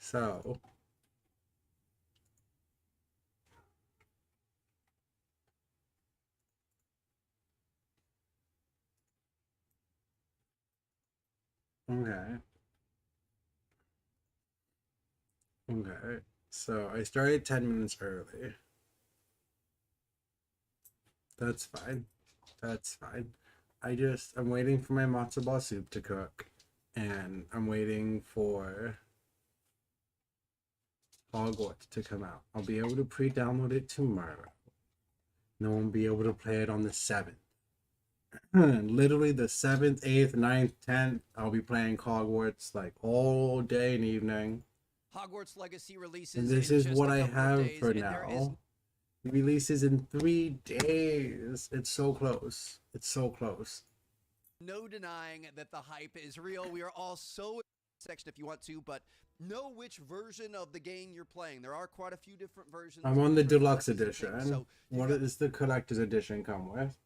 So okay. Okay. So I started 10 minutes early. That's fine. That's fine. I'm waiting for my matzo ball soup to cook, and I'm waiting for Hogwarts to come out. I'll be able to pre-download it tomorrow. No one will be able to play it on the 7th. Literally the 7th, 8th, 9th, 10th, I'll be playing Hogwarts like all day and evening. Hogwarts Legacy releases And this in is just what a I couple of have days, for and there is now. It releases in 3 days. It's so close. It's so close. no denying that the hype is real. We are all so section if you want to, but know which version of the game you're playing. There are quite a few different versions. I'm on the different deluxe classes and things. edition. So What does the collector's edition come with?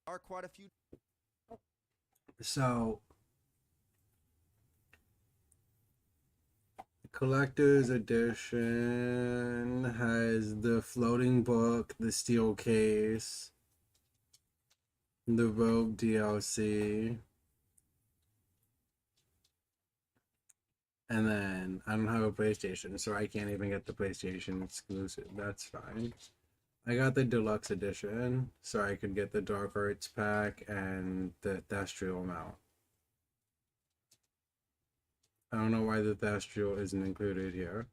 are quite a few. So the collector's edition has the floating book, the steel case, the Rogue DLC, and then I don't have a PlayStation, so I can't even get the PlayStation exclusive. That's fine. I got the deluxe edition, so I could get the Dark Arts pack and the Thestrial mount. I don't know why the Thestrial isn't included here.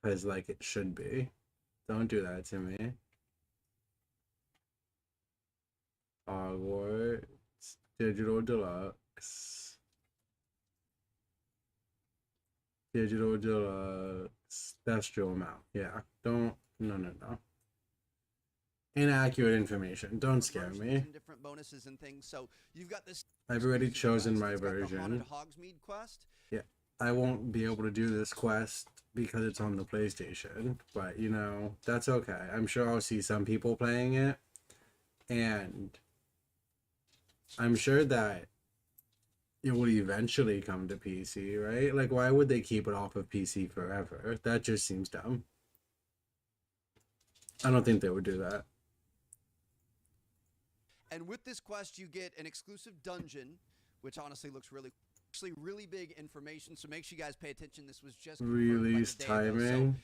Because, like, it should be. Don't do that to me. Hogwarts Digital Deluxe. Digital Deluxe. Thestrial mount. Yeah. Don't. No. Inaccurate information. Don't scare me. Different bonuses and things. So you've got this. I've already chosen my It's got the version. Haunted Hogsmeade quest. Yeah. I won't be able to do this quest because it's on the PlayStation, but you know, that's okay. I'm sure I'll see some people playing it, and I'm sure that it will eventually come to PC, right? Like, why would they keep it off of PC forever? That just seems dumb. I don't think they would do that. And with this quest, you get an exclusive dungeon, which honestly looks really big information. So make sure you guys pay attention. This was just Release like a day ago. timing. So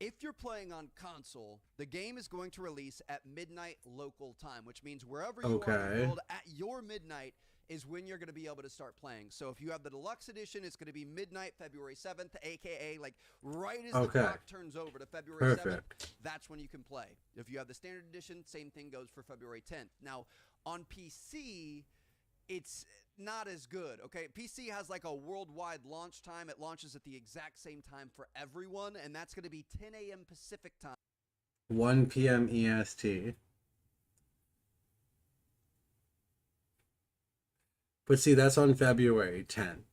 if you're playing on console, the game is going to release at midnight local time, which means wherever you are in the world at your midnight is when you're going to be able to start playing. So if you have the deluxe edition, it's going to be midnight February 7th, aka like right as the clock turns over to February 7th, that's when you can play. If you have the standard edition, same thing goes for February 10th. Now, on PC, it's not as good. Okay, PC has like a worldwide launch time. It launches at the exact same time for everyone, and that's going to be 10 a.m. Pacific time. 1 p.m. EST. But see, that's on February 10th.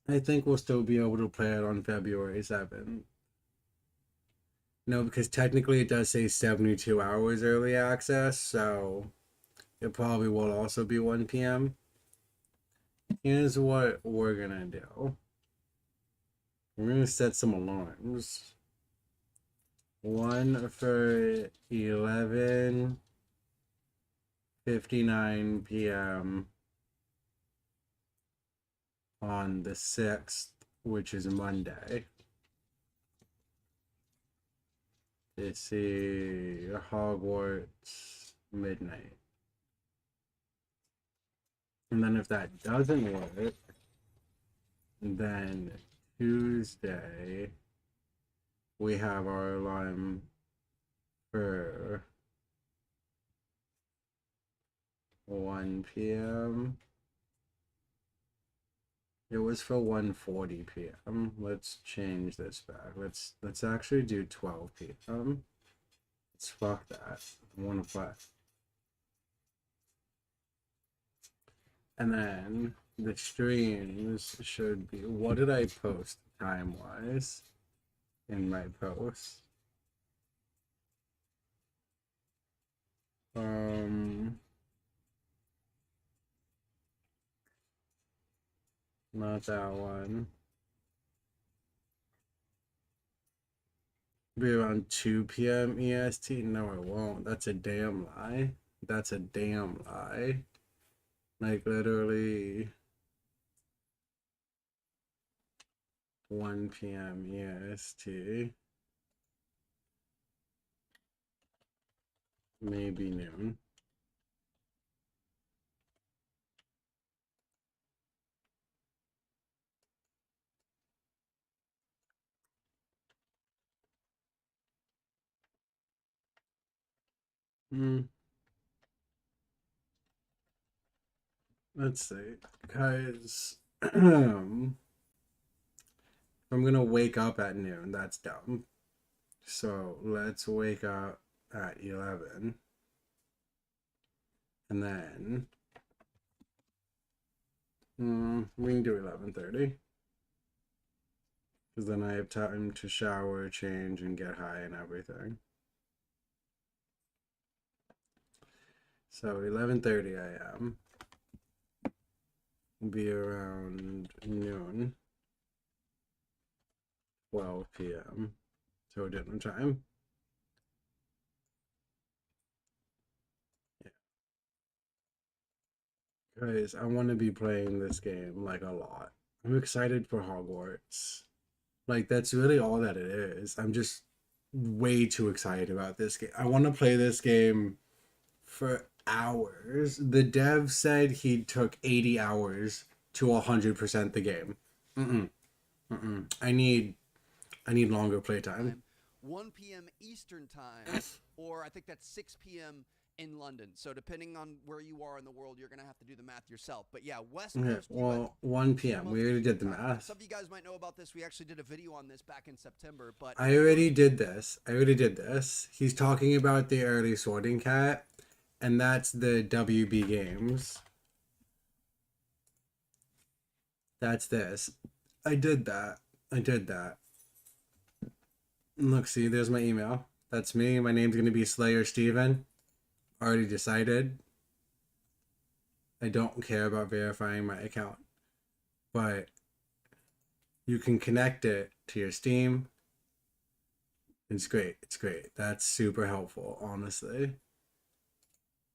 I think we'll still be able to play it on February 7th. No, because technically it does say 72 hours early access, so it probably will also be 1 p.m. Here's what we're gonna do. We're gonna set some alarms. One for 11:59 p.m. on the 6th, which is Monday. Let's see, Hogwarts midnight. And then if that doesn't work, then Tuesday we have our alarm for 1 p.m. It was for 1:40 p.m. Let's change this back. Let's actually do 12 p.m. Let's fuck that. I want to play. And then the streams should be. What did I post time wise in my post? Not that one. Be around 2 p.m. EST? No, it won't. That's a damn lie. That's a damn lie. Like, literally 1 p.m. EST. Maybe noon. Let's see. Guys, I'm gonna wake up at noon. That's dumb. So let's wake up at 11. And then we can do 11:30. Because then I have time to shower, change, and get high and everything. So 11:30 a.m. will be around noon. 12 p.m. So dinner time. Yeah. Guys, I want to be playing this game like a lot. I'm excited for Hogwarts. Like, that's really all that it is. I'm just way too excited about this game. I want to play this game for hours. The dev said he took 80 hours to 100% the game. I need longer playtime. 1 p.m. Eastern time, or I think that's 6 p.m. in London. So depending on where you are in the world, you're going to have to do the math yourself. But yeah, West Coast. Well, 1 p.m. We already did the math. Some of you guys might know about this. We actually did a video on this back in September. But I already did this. He's talking about the early sorting cat, and that's the WB games. That's this. I did that. Look, see, there's my email. That's me. My name's gonna be Slayer Steven. Already decided. I don't care about verifying my account. But you can connect it to your Steam. It's great. That's super helpful, honestly.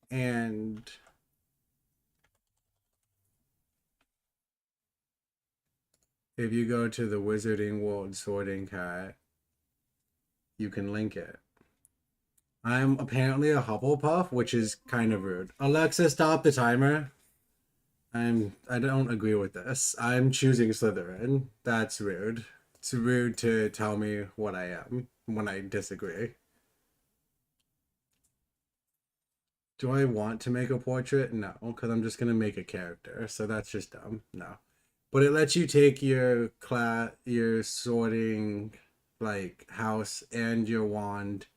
And if you go to the Wizarding World Sorting Cat, you can link it. I'm apparently a Hufflepuff, which is kind of rude. Alexa, stop the timer. I don't agree with this. I'm choosing Slytherin. That's rude. It's rude to tell me what I am when I disagree. Do I want to make a portrait? No, because I'm just gonna make a character. So that's just dumb. No. But it lets you take your sorting like house and your wand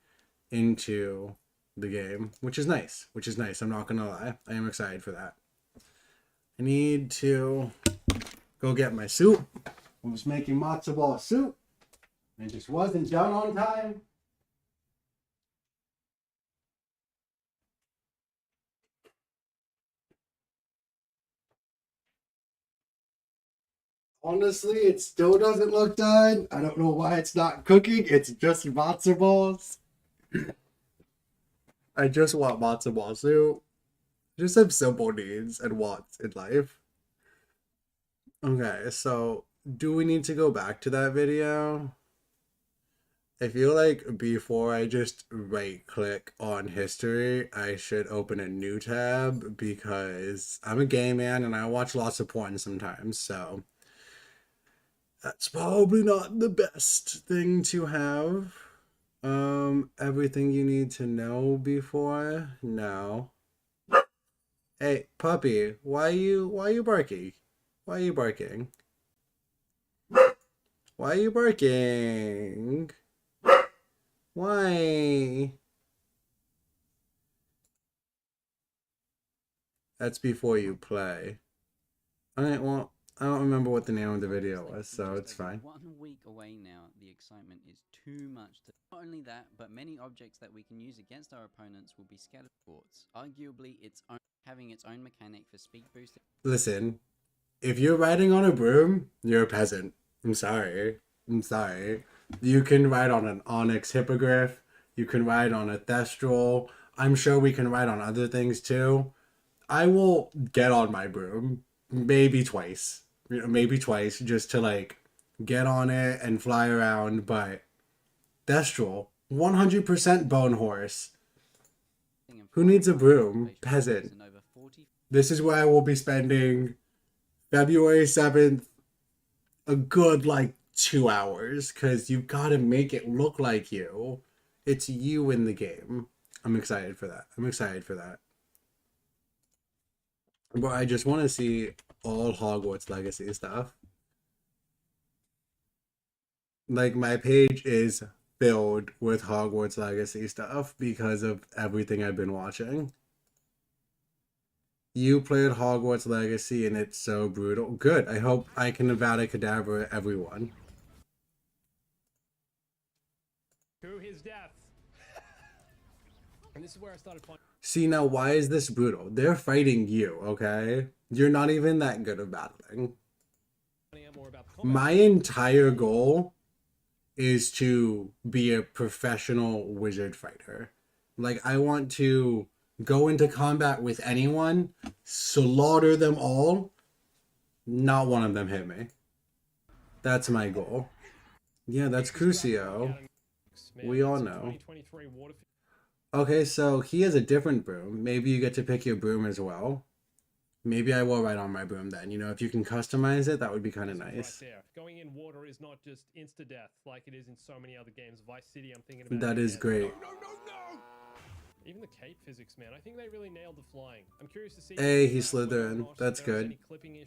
into the game, which is nice. I'm not gonna lie. I am excited for that. I need to go get my soup. I was making matzo ball soup and just wasn't done on time. Honestly, it still doesn't look done. I don't know why it's not cooking. It's just matzo balls. I just want matzo ball soup. Just have simple needs and wants in life. Okay, so do we need to go back to that video? I feel like before I just right click on history, I should open a new tab because I'm a gay man and I watch lots of porn sometimes, so that's probably not the best thing to have. Everything you need to know before? No. Hey, puppy, why you barking? Why are you barking? Why are you barking? Why? That's before you play. Alright, well, I don't remember what the name of the video was, so it's fine. 1 week away now, the excitement is too much. Not only that, but many objects that we can use against our opponents will be scattered quartz. Arguably, having its own mechanic for speed boosting. Listen, if you're riding on a broom, you're a peasant. I'm sorry. I'm sorry. You can ride on an onyx hippogriff. You can ride on a thestral. I'm sure we can ride on other things too. I will get on my broom maybe twice. Maybe twice just to like get on it and fly around, but thestral, 100% bone horse. Who needs a broom? Peasant. This is where I will be spending February 7th a good like 2 hours because you've got to make it look like you. It's you in the game. I'm excited for that. I'm excited for that. But I just want to see all Hogwarts Legacy stuff. Like, my page is filled with Hogwarts Legacy stuff because of everything I've been watching. You played Hogwarts Legacy and it's so brutal. Good. I hope I can Avada Kedavra everyone. To his death. And this is where I started finding. See, now why is this brutal? They're fighting you, okay? You're not even that good at battling. My entire goal is to be a professional wizard fighter. Like, I want to go into combat with anyone, slaughter them all, not one of them hit me. That's my goal. Yeah, that's Crucio. We all know. Okay, so he has a different broom. Maybe you get to pick your broom as well. Maybe I will ride on my broom then. You know, if you can customize it, that would be kind of nice. Right there. Going in water is not just insta-death like it is in so many other games. Vice City, I'm thinking about. That is great. No! Even the cape physics, man. I think they really nailed the flying. I'm curious to see. Hey, he's Slytherin. That's good.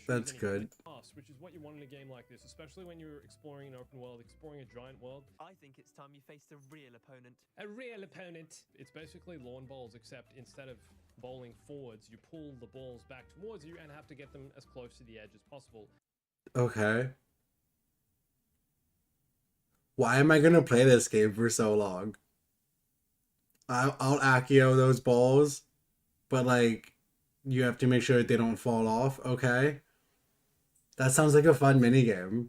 That's good. Which is what you want in a game like this, especially when you're exploring an open world, exploring a giant world. I think it's time you faced a real opponent. A real opponent. It's basically lawn bowls, except instead of bowling forwards, you pull the balls back towards you and have to get them as close to the edge as possible. Okay. Why am I gonna play this game for so long? I'll Accio those balls, but like, you have to make sure that they don't fall off, okay? That sounds like a fun minigame.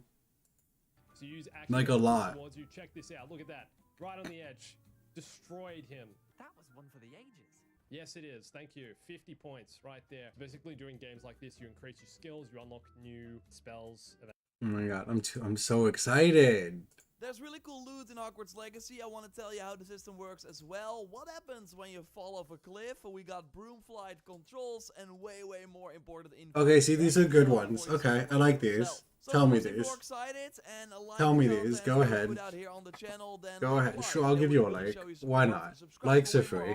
So use like a lot. towards you. Check this out. Look at that. Right on the edge. Destroyed him. That was one for the ages. Yes, it is. Thank you. 50 points right there. Basically, doing games like this, you increase your skills, you unlock new spells. Oh my god, I'm so excited. There's really cool loot in Hogwarts Legacy. I want to tell you how the system works as well. What happens when you fall off a cliff? We got broom flight controls and way more important info. Okay, see, these are good ones. Okay, I like these. So Tell me if you're these. excited and like Tell me content these. Go we ahead. put out here on the channel, then Go ahead. like. Sure, I'll give you a like. Why not? Likes are free.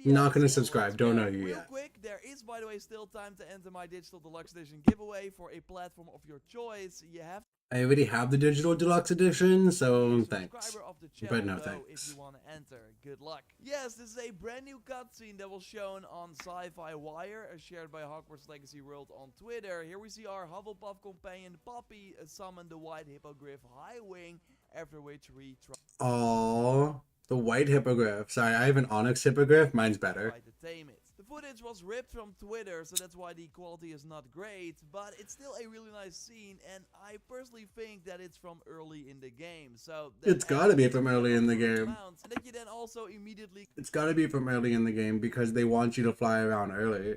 Not gonna subscribe. Don't know you Real yet. quick, there is, by the way, still time to enter my digital deluxe edition giveaway for a platform of your choice. You have I already have the digital deluxe edition, so thanks. subscriber of the channel, But no though, thanks. if you want to enter. Good luck. Yes, this is a brand new cutscene that was shown on Sci-Fi Wire, shared by Hogwarts Legacy World on Twitter. Here we see our Hufflepuff companion Poppy summon the White Hippogriff Highwing, after which we try Aww, the white hippogriff. Sorry, I have an onyx hippogriff. Mine's better. to tame it. The footage was ripped from Twitter, so that's why the quality is not great, but it's still a really nice scene, and I personally think that it's from early in the game. So It's gotta be from early in the game. And that you then also immediately It's gotta be from early in the game because they want you to fly around early.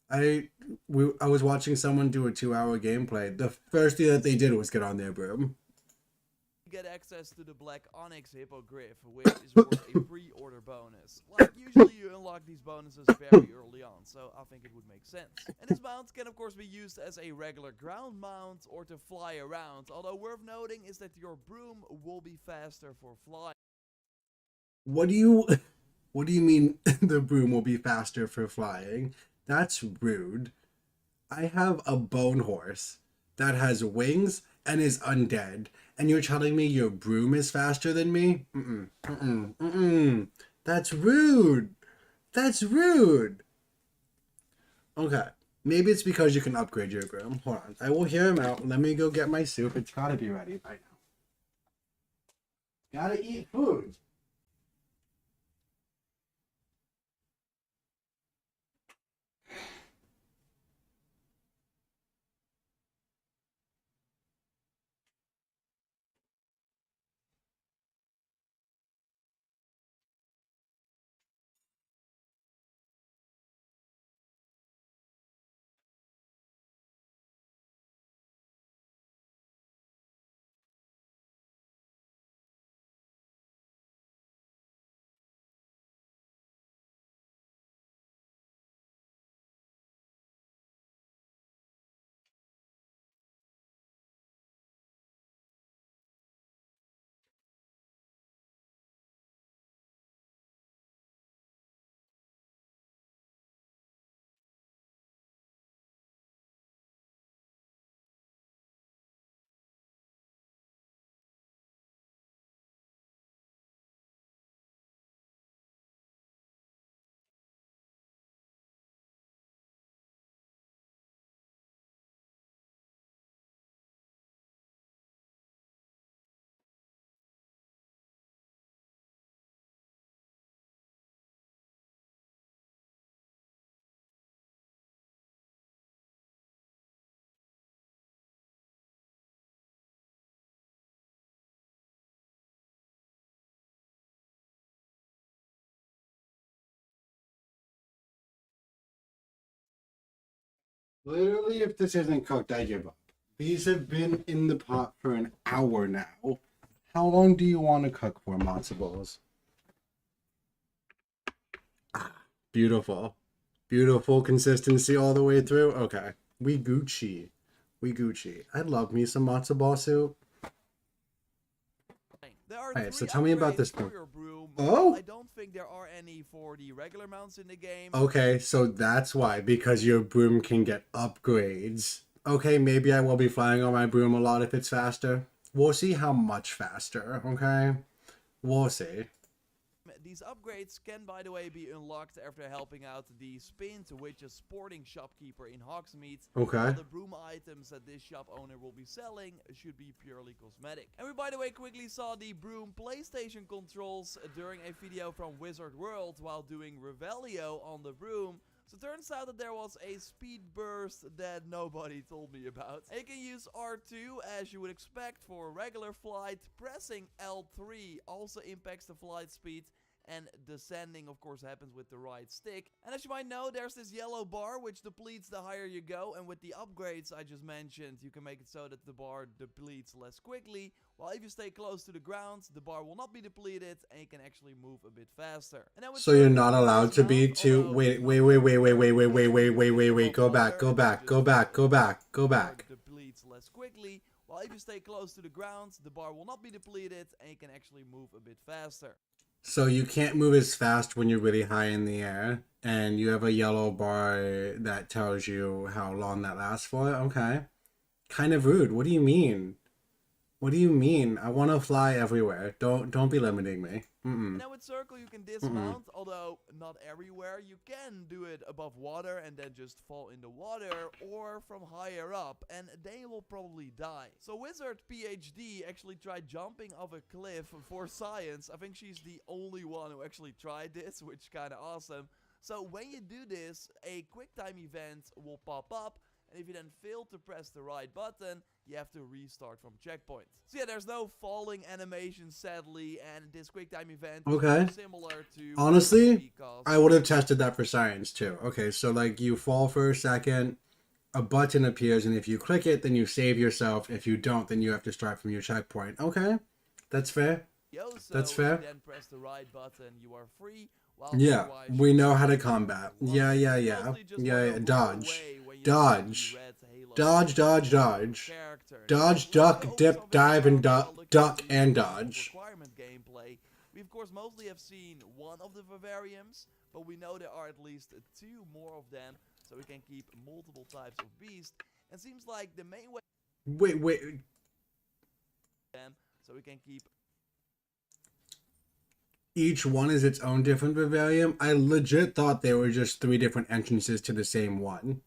I was watching someone do a 2-hour gameplay. The first thing that they did was get on their broom. get access to the Black Onyx Hippogriff, which is worth a pre-order bonus. Like, usually you unlock these bonuses very early on, so I think it would make sense. And this mount can of course be used as a regular ground mount or to fly around, although worth noting is that your broom will be faster for flying. What do you mean the broom will be faster for flying? That's rude. I have a bone horse that has wings and is undead, and you're telling me your broom is faster than me? That's rude. That's rude. Okay. Maybe it's because you can upgrade your broom. Hold on. I will hear him out. Let me go get my soup. It's gotta be ready by now. Gotta eat food. Literally, if this isn't cooked, I give up. These have been in the pot for an hour now. How long do you want to cook for, matzo balls? Ah, beautiful. Beautiful consistency all the way through. Okay. We Gucci. We Gucci. I love me some matzo ball soup. There are Alright, so three tell me about upgrades this for one. your broom. Oh! I don't think there are any for the regular mounts in the game. Okay, so that's why, because your broom can get upgrades. Okay, maybe I will be flying on my broom a lot if it's faster. We'll see how much faster, okay? We'll see. These upgrades can, by the way, be unlocked after helping out the Spint, which is sporting shopkeeper in Hogsmeade. Okay. While the broom items that this shop owner will be selling should be purely cosmetic. And we, by the way, quickly saw the broom PlayStation controls during a video from Wizard World while doing Revelio on the broom. So it turns out that there was a speed burst that nobody told me about. And you can use R2 as you would expect for regular flight. Pressing L3 also impacts the flight speed. And descending, of course, happens with the right stick. And as you might know, there's this yellow bar, which depletes the higher you go. And with the upgrades I just mentioned, you can make it so that the bar depletes less quickly. While if you stay close to the ground, the bar will not be depleted, and you can actually move a bit faster. And then with So you're certain not allowed to be mounts, too... although Wait, it's wait, not wait, really wait, wait, wait, wait, wait, wait, wait, wait, go back, go back, go back, go back, go back. Depletes less quickly. While if you stay close to the ground, the bar will not be depleted, and you can actually move a bit faster. So you can't move as fast when you're really high in the air, and you have a yellow bar that tells you how long that lasts for. Okay. Kind of rude. What do you mean? What do you mean? I want to fly everywhere. Don't be limiting me. And then with Circle you can dismount, although not everywhere. You can do it above water and then just fall in the water, or from higher up, and then you will probably die. So Wizard PhD actually tried jumping off a cliff for science. I think she's the only one who actually tried this, which is kind of awesome. So when you do this, a QuickTime event will pop up. And if you then fail to press the right button, you have to restart from checkpoint. So yeah, there's no falling animation, sadly, and this QuickTime event Okay. is similar to... Honestly, I would have tested that for science too. Okay, so like you fall for a second, a button appears, and if you click it, then you save yourself. If you don't, then you have to start from your checkpoint. Okay, that's fair. That's fair. If you then press the right button, you are free. Yeah, we know how to combat. Yeah. Dodge. Dodge. Dodge, dodge, dodge. Dodge, duck, dip, dive, and duck and dodge. Requirement gameplay. We of course mostly have seen one of the Vivariums, but we know there are at least 2 more of them, so we can keep multiple types of beast. And seems like the main way... Wait. So we can keep... Each one is its own different vivarium. I legit thought they were just 3 different entrances to the same one.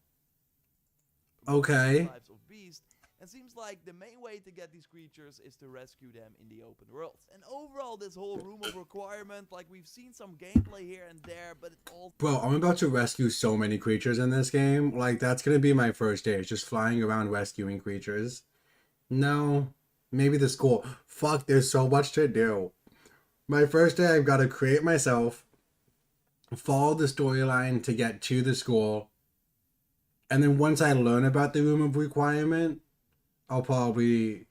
Okay. Types of beast. And seems like the main way to get these creatures is to rescue them in the open world. And overall, this whole room of requirement, like we've seen some gameplay here and there, but it all... Bro, I'm about to rescue so many creatures in this game. Like, that's gonna be my first day, just flying around rescuing creatures. No. Maybe the school. Fuck, there's so much to do. My first day, I've got to create myself, follow the storyline to get to the school, and then once I learn about the room of requirement, I'll probably...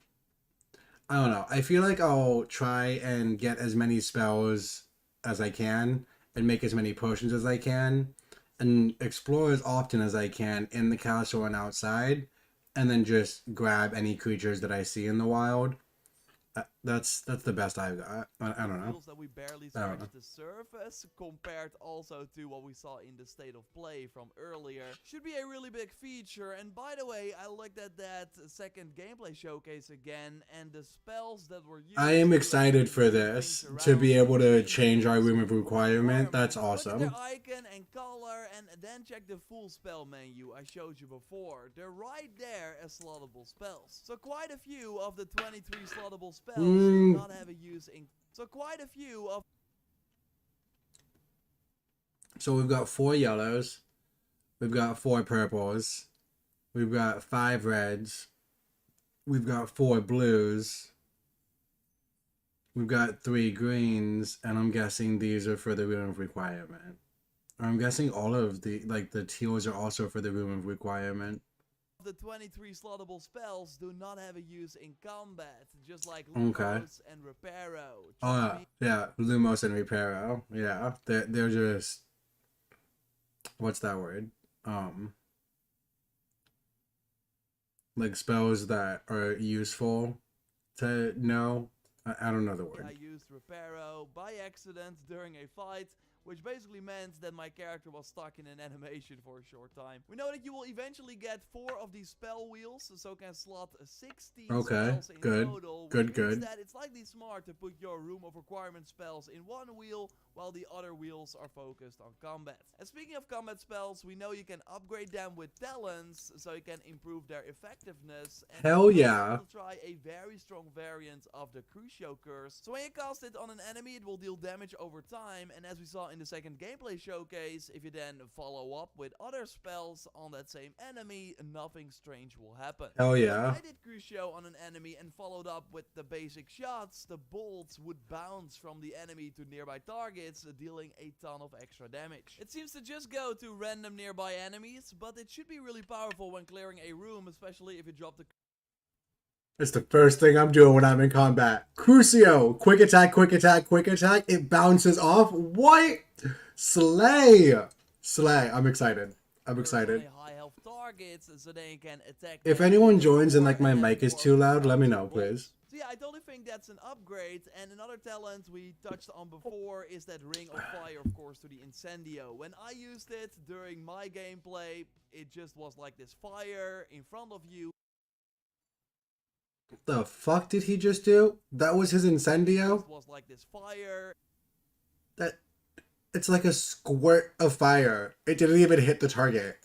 I don't know. I feel like I'll try and get as many spells as I can, and make as many potions as I can, and explore as often as I can in the castle and outside, and then just grab any creatures that I see in the wild. That's the best I've got. I don't know. That we barely scratched the surface compared also to what we saw in the state of play from earlier. Should be a really big feature. And by the way, I looked at that second gameplay showcase again, and the spells that were used... I am excited for this, to be able to change our room of requirement. That's awesome. Look at their icon and color, and then check the full spell menu I showed you before. They're right there as slottable spells. So quite a few of the 23 slottable spells do not have a use in... So quite a few of... So we've got 4 yellows, we've got 4 purples, we've got 5 reds, we've got 4 blues, we've got 3 greens, and I'm guessing these are for the room of requirement. I'm guessing all of the the teals are also for the room of requirement. The 23 slottable spells do not have a use in combat, just like Okay. Lumos and Reparo. Oh yeah, yeah, Lumos and Reparo. Yeah, they're just, what's that word? Like spells that are useful to know. I don't know the word. I used Reparo by accident during a fight, which basically meant that my character was stuck in an animation for a short time. We know that you will eventually get 4 of these spell wheels, so can slot 16 spells in total. Which means that it's likely smart to put your room of requirement spells in one wheel, while the other wheels are focused on combat. And speaking of combat spells, we know you can upgrade them with talents, so you can improve their effectiveness. And hell yeah! to try a very strong variant of the Crucio Curse. So when you cast it on an enemy, it will deal damage over time, and as we saw in the second gameplay showcase, if you then follow up with other spells on that same enemy, nothing strange will happen. Hell yeah! If I did Crucio on an enemy and followed up with the basic shots, the bolts would bounce from the enemy to nearby targets, dealing a ton of extra damage. It seems to just go to random nearby enemies, but it should be really powerful when clearing a room, especially if you drop the... It's the first thing I'm doing when I'm in combat. Crucio! Quick attack, quick attack, quick attack. It bounces off. What? Slay! Slay. I'm excited. I'm excited. High health targets, so they can attack. If anyone joins and like my mic is too loud, let me know, please. So yeah, I totally think that's an upgrade. And another talent we touched on before is that Ring of Fire, of course, to the Incendio. When I used it during my gameplay, it just was like this fire in front of you. What the fuck did he just do? That was his Incendio? It was like this fire. It's like a squirt of fire. It didn't even hit the target.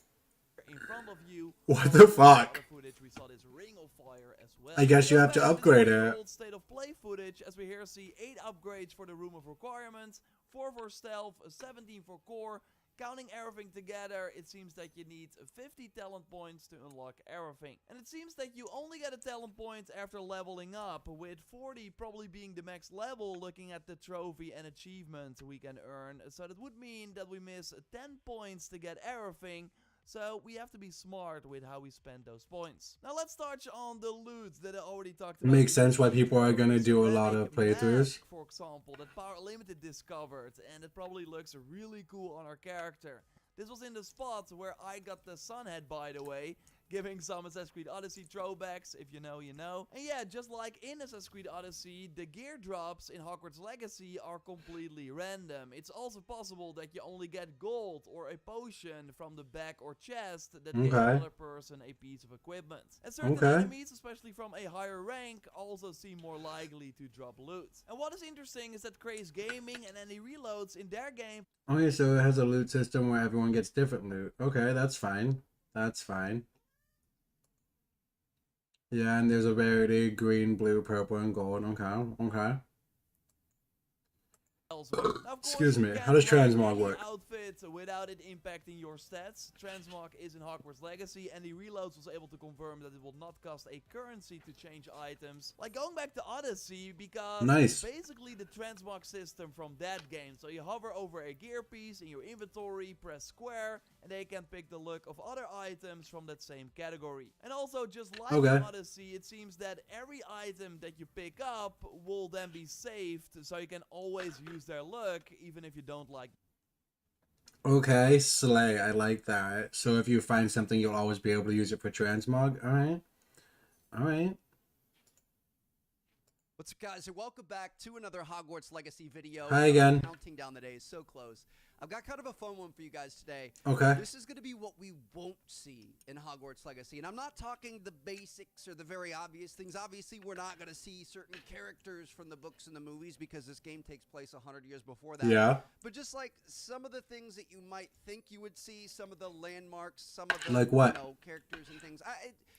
In front of you. What the fuck? Footage, we saw this Ring of Fire as well. I guess you have to upgrade it. Old state of play footage, as we here see 8 upgrades for the Room of Requirements, 4 for Stealth, 17 for Core. Counting everything together, it seems that you need 50 talent points to unlock everything. And it seems that you only get a talent point after leveling up, with 40 probably being the max level looking at the trophy and achievement we can earn. So that would mean that we miss 10 points to get everything. So we have to be smart with how we spend those points. Now let's touch on the loot that I already talked about. It makes sense why people are gonna do a lot of playthroughs. For example, that Power Limited discovered, and it probably looks really cool on our character. This was in the spot where I got the sun head, by the way, giving some Assassin's Creed Odyssey throwbacks. If you know, you know. And yeah, just like in Assassin's Creed Odyssey, the gear drops in Hogwarts Legacy are completely random. It's also possible that you only get gold or a potion from the back or chest that gives another person a piece of equipment. And certain enemies, especially from a higher rank, also seem more likely to drop loot. And what is interesting is that Craze Gaming and any reloads in their game... Okay, so it has a loot system where everyone gets different loot. Okay, that's fine. That's fine. Yeah, and there's a rarity, green, blue, purple, and gold. Okay, okay. Excuse me, how does transmog work? Outfit without it impacting your stats. Transmog is in Hogwarts Legacy, and the reloads was able to confirm that it will not cost a currency to change items. Like going back to Odyssey, because it's basically the transmog system from that game. So you hover over a gear piece in your inventory, press square, and they can pick the look of other items from that same category. And also, just like in Odyssey, it seems that every item that you pick up will then be saved, so you can always use their look, even if you don't like. Okay, slay. I like that. So if you find something, you'll always be able to use it for transmog. All right. All right. What's up, guys, and welcome back to another Hogwarts Legacy video. Hi again. Counting down the days, so close. I've got kind of a fun one for you guys today. Okay. This is going to be what we won't see in Hogwarts Legacy. And I'm not talking the basics or the very obvious things. Obviously, we're not going to see certain characters from the books and the movies because this game takes place 100 years before that. Yeah. But just like some of the things that you might think you would see, some of the landmarks, some of the like what? Characters and things.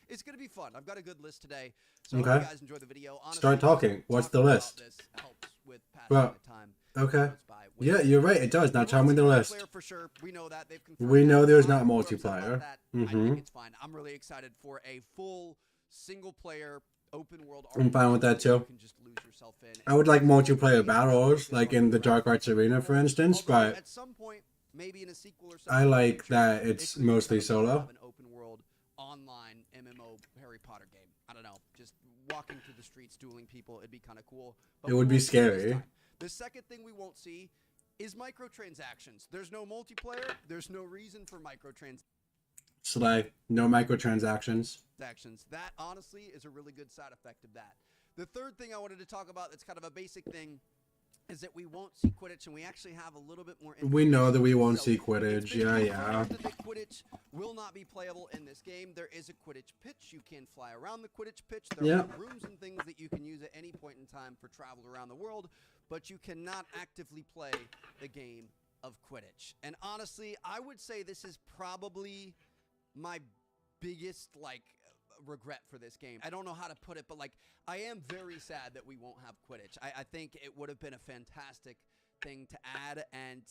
It's going to be fun. I've got a good list today. So I hope you guys enjoy the video. Honestly, start talking. What's the list? This helps with passing the time. Okay. Yeah, you're right. It does. Now tell me the list. For sure. We know that. They've we know there's not multiplayer. I think it's fine. I'm really excited for a full single-player open world. I'm fine with that too. You can just lose yourself in. I would like multiplayer battles, like in the Dark Arts Arena, for instance. But at some point, maybe in a sequel or something. I in the like future, that it it's could be mostly kind of cool to solo. have an open world online MMO Harry Potter game. I don't know, just walking through the streets, dueling people. It'd be kind of cool. But It we would be won't see it this scary. time. The second thing we won't see is microtransactions. There's no multiplayer. There's no reason for microtransactions. Slay. No microtransactions. That honestly is a really good side effect of that. The third thing I wanted to talk about that's kind of a basic thing is that we won't see Quidditch, and we actually have a little bit more We know that we information. won't So see it's Quidditch. been Yeah, confirmed yeah. that Quidditch will not be playable in this game. There is a Quidditch pitch. You can fly around the Quidditch pitch. There Yeah. are rooms and things that you can use at any point in time for travel around the world, but you cannot actively play the game of Quidditch. And honestly, I would say this is probably my biggest regret for this game. I don't know how to put it, but I am very sad that we won't have Quidditch. I think it would have been a fantastic thing to add, and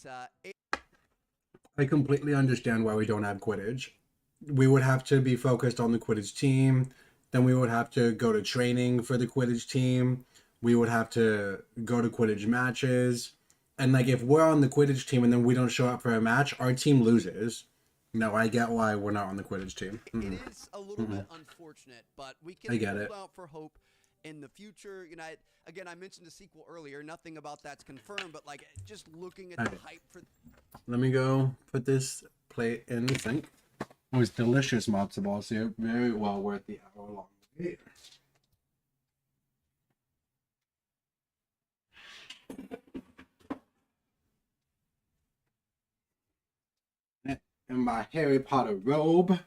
I completely understand why we don't have Quidditch. We would have to be focused on the Quidditch team. Then we would have to go to training for the Quidditch team. We would have to go to Quidditch matches. And if we're on the Quidditch team and then we don't show up for a match, our team loses. No, I get why we're not on the Quidditch team. it is a little bit unfortunate, but we can I get hold it. out for hope in the future. I mentioned a sequel earlier. Nothing about that's confirmed, but just looking at the Okay. hype for Let me go put this plate in the sink. It was delicious matzo balls here. Very well worth the hour-long wait. In my Harry Potter robe.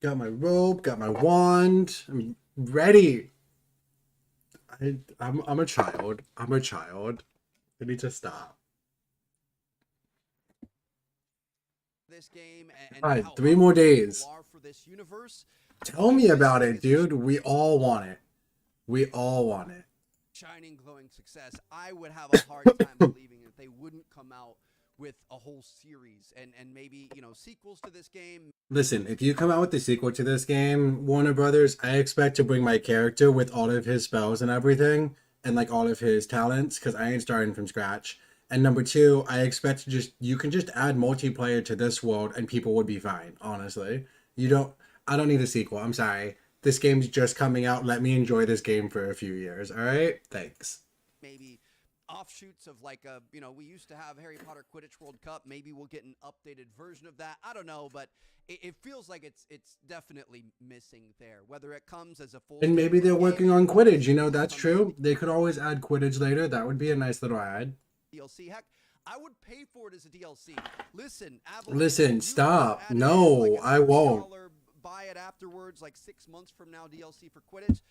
Got my robe, got my wand. I'm ready. I'm a child. I'm a child. I need to stop. this game and All right, how 3 more hungry people days. are for this universe. Tell me about it, dude. We all want it. We all want it. Shining, glowing success. I would have a hard time believing that they wouldn't come out with a whole series and maybe sequels to this game. Listen, if you come out with the sequel to this game, Warner Brothers, I expect to bring my character with all of his spells and everything, and all of his talents, because I ain't starting from scratch. And number 2, I expect to you can just add multiplayer to this world and people would be fine, honestly. I don't need a sequel. I'm sorry. This game's just coming out. Let me enjoy this game for a few years. All right? Thanks. Maybe offshoots of we used to have Harry Potter Quidditch World Cup. Maybe we'll get an updated version of that. I don't know, but it feels like it's definitely missing there. Whether it comes as a full And maybe they're working on Quidditch. That's true. They could always add Quidditch later. That would be a nice little ad. DLC. Heck, I would pay for it as a DLC. Listen, Listen, stop. add it No, in, I won't. $60, buy it afterwards, 6 months from now, DLC for Quidditch.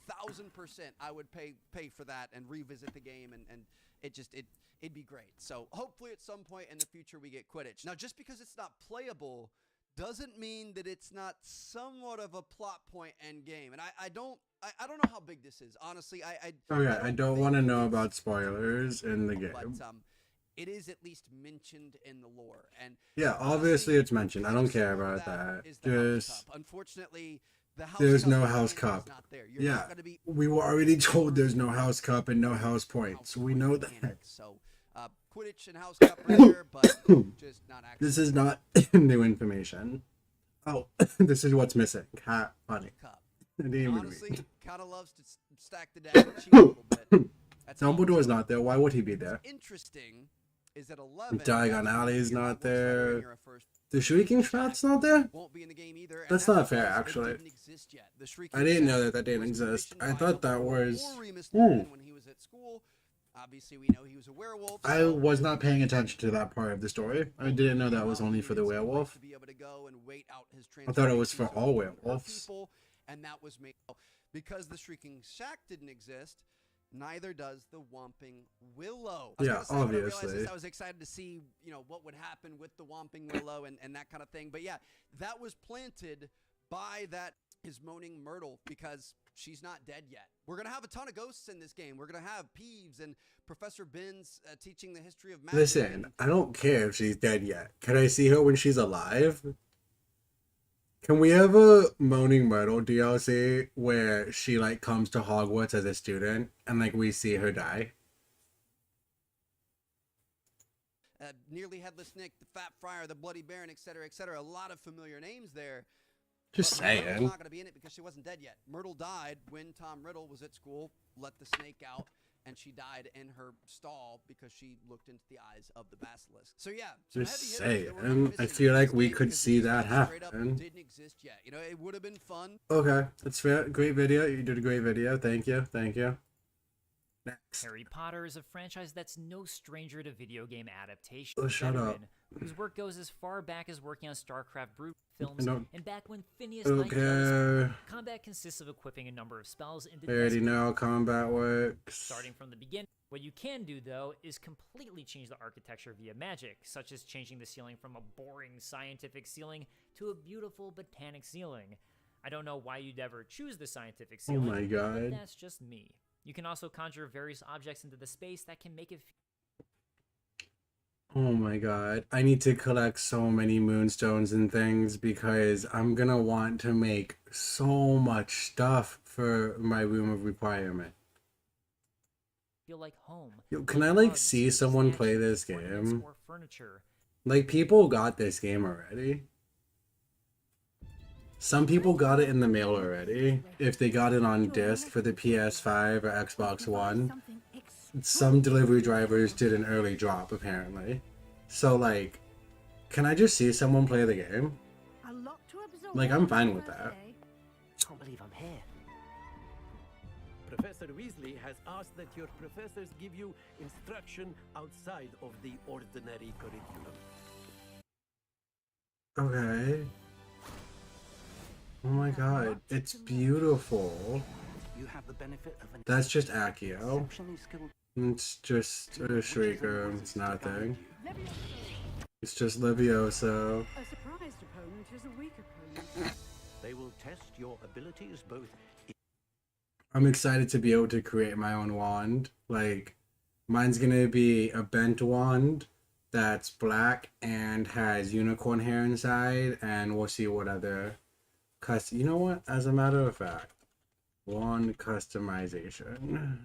1000% I would pay for that and revisit the game, and it'd be great. So hopefully at some point in the future we get Quidditch. Now, just because it's not playable doesn't mean that it's not somewhat of a plot point end game. And I don't know how big this is. Honestly, I don't want to know about spoilers in the game. But it is at least mentioned in the lore. And Yeah, obviously it's mentioned. I don't care about that. is the House Just Cup. Unfortunately, the House there's Cup no in the House game is Cup. not there. You're Yeah, not gonna be we were already told there's no House Cup and no House Points. We know that. mechanics. So Quidditch and House Cup are there, but just not actually This is not new information. Oh, this is what's missing. Ha, funny. Cup. I didn't even Honestly, read. kind of loves to stack the deck and cheat a little bit. That's all. Dumbledore's not there. Why would he be there? Interesting is that 11. Diagon Alley's you're not Hogwarts Letter there. and you're a first The Shrieking Shroud's not there? won't be in the game either. And That's not because fair, it actually. didn't exist yet. The Shrieking I didn't know Shadow that didn't was exist. commissioned I by thought that Dumbledore was... or Remus Lupin when he was at school. Obviously, we know he was a werewolf. I so was not paying attention to that part of the story. I didn't know that was well, only he for the needed some werewolf. place to be able to go and wait out his I thought it was for transformation all so he could hurt werewolves. people, and that was made because the Shrieking Shack didn't exist. Neither does the Whomping Willow. I was Yeah, gonna say, when I realized obviously. this, I was excited to see, what would happen with the Whomping Willow and that kind of thing. But yeah, that was planted by that is Moaning Myrtle because she's not dead yet. We're going to have a ton of ghosts in this game. We're going to have Peeves and Professor Binns teaching the history of magic. Listen, I don't care if she's dead yet. Can I see her when she's alive? Can we have a Moaning Myrtle DLC where she comes to Hogwarts as a student and we see her die? Nearly Headless Nick, the Fat Friar, the Bloody Baron, etc., etc. A lot of familiar names there. Just But Myrtle's saying. not going to be in it because she wasn't dead yet. Myrtle died when Tom Riddle was at school, let the snake out, and she died in her stall because she looked into the eyes of the basilisk. So yeah, some Just heavy hitters that we're saying. missing I in feel this like we game could because see these that guys straight up happen. didn't exist yet. You know, it would have been fun. Okay, that's fair. Great video. You did a great video. Thank you. Thank you. Next. Harry Potter is a franchise that's no stranger to video game adaptation. Oh, shut up. Whose work goes as far back as working on StarCraft Brood films, No. and back when Phineas Knight was Okay. combat consists of equipping a number of spells into I already designated know how combat works. starting from the beginning. What you can do, though, is completely change the architecture via magic, such as changing the ceiling from a boring scientific ceiling to a beautiful botanic ceiling. I don't know why you'd ever choose the scientific Oh ceiling, my but god. that's just me. You can also conjure various objects into the space that can make it Oh my god. I need to collect so many moonstones and things because I'm gonna want to make so much stuff for my room of requirement. feel like home. Yo, can I like rugs, see someone play statues, this ornaments, game? or furniture. Like people got this game already. Some people got it in the mail already. If they got it on disc for the PS5 or Xbox One. Some delivery drivers did an early drop apparently. So like, can I just see someone play the game? Like, I'm fine with that. Can't believe I'm here. Professor Weasley has asked that your professors give you instruction outside of the ordinary curriculum. Okay. Oh my god, it's beautiful. You have the benefit of an That's just Accio. exceptionally skilled It's just a Shrieker, it's nothing. It's just Levioso. A surprised opponent is a weak opponent. They will test your abilities both I'm excited to be able to create my own wand. Like, mine's gonna be a bent wand that's black and has unicorn hair inside, and we'll see what other you know what? As a matter of fact, wand customization.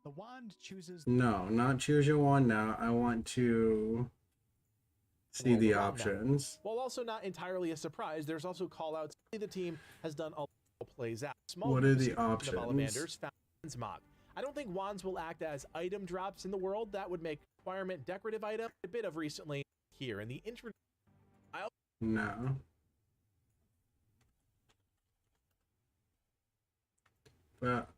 The wand chooses. No, not choose your wand now. I want to see the options. While also not entirely a surprise, there's also callouts. The team has done a lot of plays out. What are the use of options? Salamanders, Fountains, Mob. I don't think wands will act as item drops in the world. That would make requirement decorative item a bit of recently here in the intro. No. But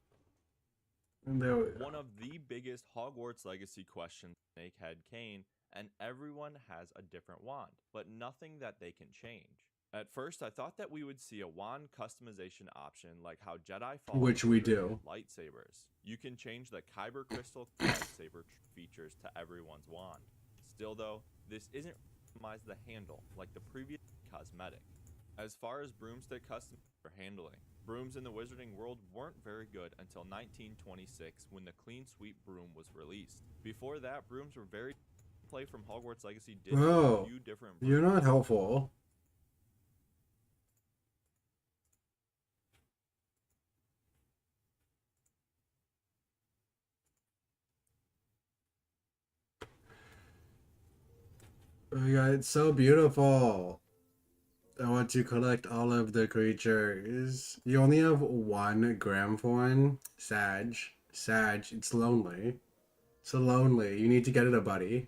there we go. One of the biggest Hogwarts Legacy questions Snake had Kane, and everyone has a different wand, but nothing that they can change. At first, I thought that we would see a wand customization option like how Jedi Fallen Which we Order do. did lightsabers. You can change the Kyber Crystal lightsaber features to everyone's wand. Still though, this isn't customize the handle like the previous cosmetic. As far as broomstick custom for handling, brooms in the wizarding world weren't very good until 1926 when the Clean Sweep broom was released. Before that, brooms were very play from Hogwarts Legacy did have a Bro, few different you're brooms. not helpful. Oh my god, it's so beautiful. I want to collect all of the creatures. You only have one Gramphorn? Sag. Sag, it's lonely. So lonely. You need to get it a buddy.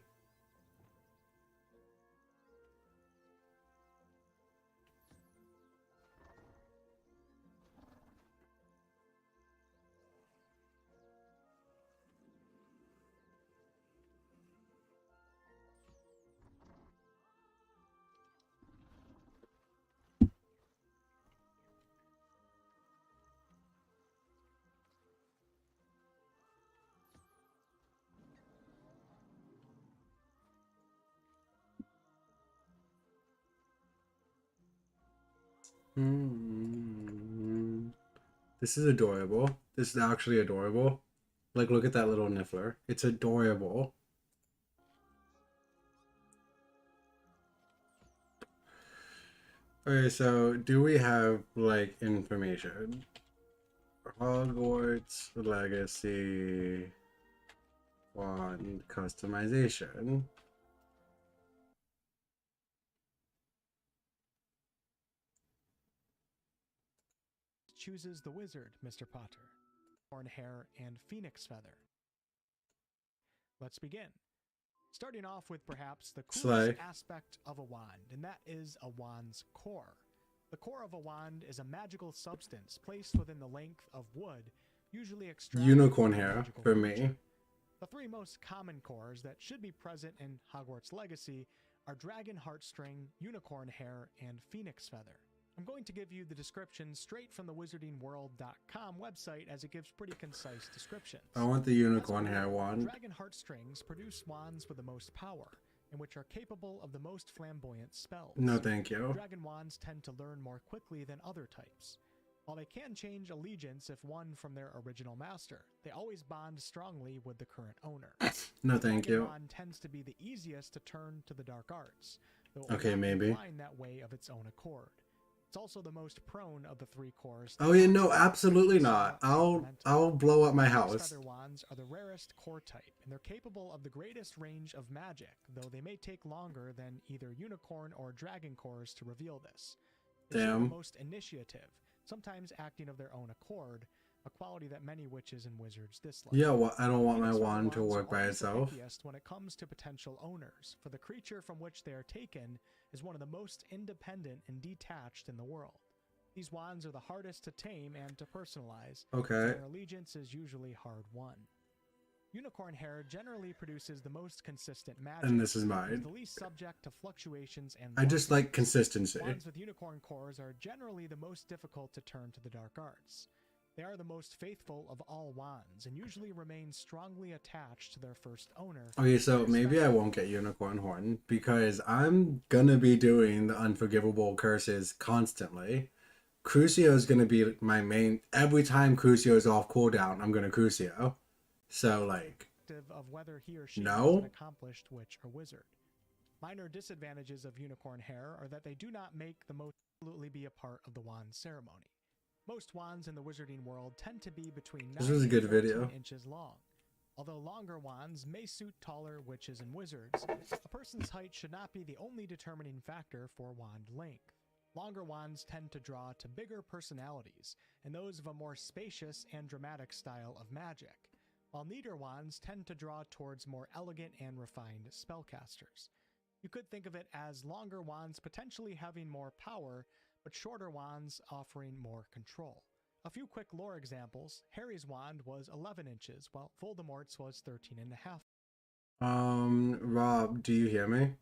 This is adorable. This is actually adorable. Like, look at that little niffler. It's adorable. Okay, so do we have, like, information? Hogwarts Legacy wand customization. Chooses the wizard, Mr. Potter. Horn hair and phoenix feather. Let's begin. Starting off with perhaps the coolest Slay. aspect of a wand, and that is a wand's core. The core of a wand is a magical substance placed within the length of wood, usually extracted Unicorn from a hair magical for creature. me. The three most common cores that should be present in Hogwarts Legacy are dragon heartstring, unicorn hair, and phoenix feather. I'm going to give you the description straight from the wizardingworld.com website, as it gives pretty concise descriptions. I want the unicorn hair wand. Dragon heartstrings produce wands with the most power, and which are capable of the most flamboyant spells. No, thank you. Dragon wands tend to learn more quickly than other types. While they can change allegiance if won from their original master, they always bond strongly with the current owner. No, thank Dragon you. wand tends to be the easiest to turn to the dark arts, though Okay, maybe. incline that way of its own accord. It's also the most prone of the three cores. Oh yeah, no, absolutely not. I'll blow up my house. Feather wands are the rarest core type, and they're capable of the greatest range of magic, though they may take longer than either unicorn or dragon cores to reveal this. They show Damn. the most initiative, sometimes acting of their own accord, a quality that many witches and wizards dislike. Yeah, well, I don't want my Phoenix feather wand to wands work are by always the itself. pickiest when it comes to potential owners, for the creature from which they are taken is one of the most independent and detached in the world. These wands are the hardest to tame and to personalize, so Okay. their allegiance is usually hard won. Unicorn hair generally produces the most consistent magic, And this is is mine. the least subject to fluctuations and I just like wanderings. consistency. Wands with unicorn cores are generally the most difficult to turn to the dark arts. They are the most faithful of all wands, and usually remain strongly attached to their first owner. Okay, so maybe I won't get unicorn horn because I'm gonna be doing the unforgivable curses constantly. Crucio is gonna be my main. Every time Crucio is off cooldown, I'm gonna Crucio. So like, Of whether he or she No? is an accomplished witch or wizard. Minor disadvantages of unicorn hair are that they do not make the most absolutely be a part of the wand ceremony. Most wands in the wizarding world tend to be between 9 This was a and good 14 video. inches long. Although longer wands may suit taller witches and wizards, a person's height should not be the only determining factor for wand length. Longer wands tend to draw to bigger personalities, and those of a more spacious and dramatic style of magic, while neater wands tend to draw towards more elegant and refined spellcasters. You could think of it as longer wands potentially having more power, but shorter wands offering more control. A few quick lore examples: Harry's wand was 11 inches, while Voldemort's was 13.5. Rob, do you hear me?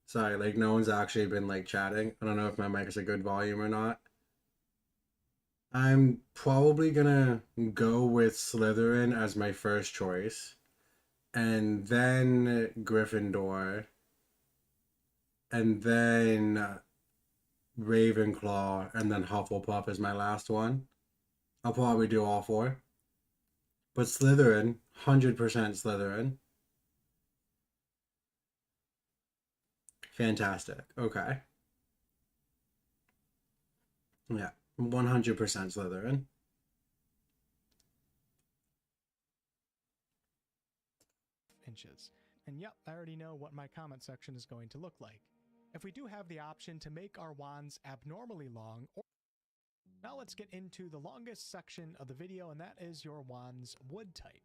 Sorry, like no one's actually been like chatting. I don't know if my mic is a good volume or not. I'm probably gonna go with Slytherin as my first choice, and then Gryffindor, and then Ravenclaw, and then Hufflepuff is my last one. I'll probably do all four. But Slytherin, 100% Slytherin. Fantastic. Okay. Yeah, 100% Slytherin. Inches. And yep, I already know what my comment section is going to look like. If we do have the option to make our wands abnormally long, now let's get into the longest section of the video, and that is your wand's wood type.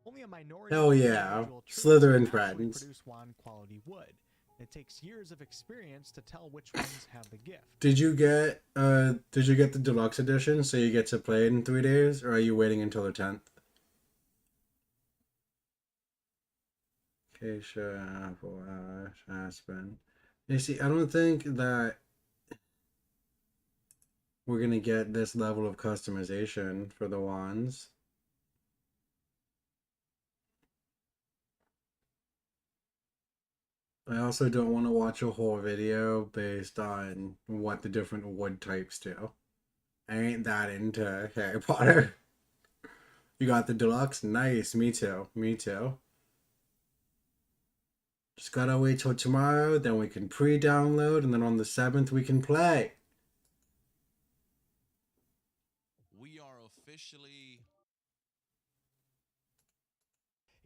Only a minority Hell of yeah, individual trees Slytherin can actually friends. produce wand quality wood. It takes years of experience to tell which ones have the gift. Did you get the deluxe edition so you get to play it in 3 days, or are you waiting until the 10th? Acacia, Apple Ash, Aspen. You see, I don't think that we're gonna get this level of customization for the wands. I also don't want to watch a whole video based on what the different wood types do. I ain't that into Harry Potter. You got the deluxe? Nice, me too. Me too. Just gotta wait till tomorrow, then we can pre-download, and then on the 7th we can play. We are officially...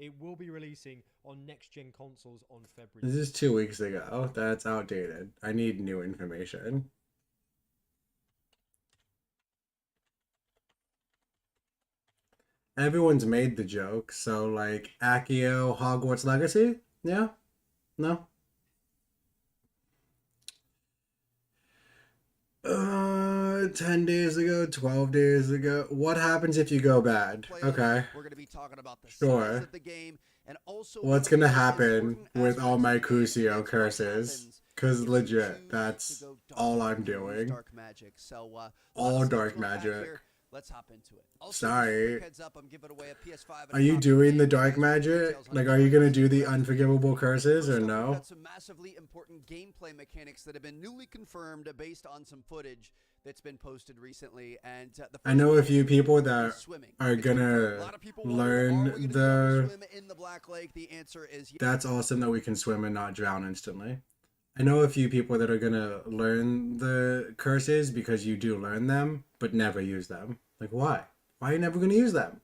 It will be releasing on next-gen consoles on February. This is 2 weeks ago. That's outdated. I need new information. Everyone's made the joke, so like Accio, Hogwarts Legacy? Yeah? No? 10 days ago, 12 days ago. What happens if you go bad? Okay. We're going to be talking about the size Sure. of the game and also What's gonna happen with all my Crucio curses? Cause legit, that's all I'm doing. Dark magic. So all dark magic. Let's hop into it. Also, Sorry. heads up, I'm giving away a PS5 and Are you doing the dark magic? Like, are you gonna do the unforgivable curses or We've no? got some massively important gameplay mechanics that have been newly confirmed based on some footage that's been posted recently. And I know a few people that are gonna learn the. swim in the Black Lake. The answer is yes. That's awesome that we can swim and not drown instantly. I know a few people that are gonna learn the curses because you do learn them, but never use them. Like, why? Why are you never gonna use them?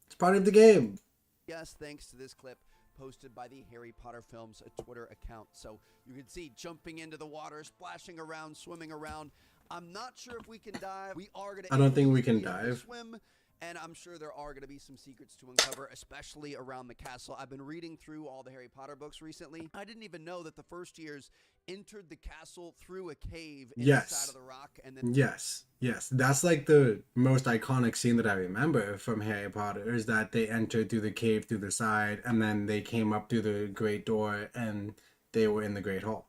It's part of the game. Yes, thanks to this clip posted by the Harry Potter Films Twitter account. So you can see jumping into the water, splashing around, swimming around. I'm not sure if we can dive. We are gonna. I don't think we can dive. Swim. And I'm sure there are going to be some secrets to uncover, especially around the castle. I've been reading through all the Harry Potter books recently. I didn't even know that the first years entered the castle through a cave in the side of the rock. And then Yes. That's like the most iconic scene that I remember from Harry Potter is that they entered through the cave through the side and then they came up through the great door and they were in the Great Hall.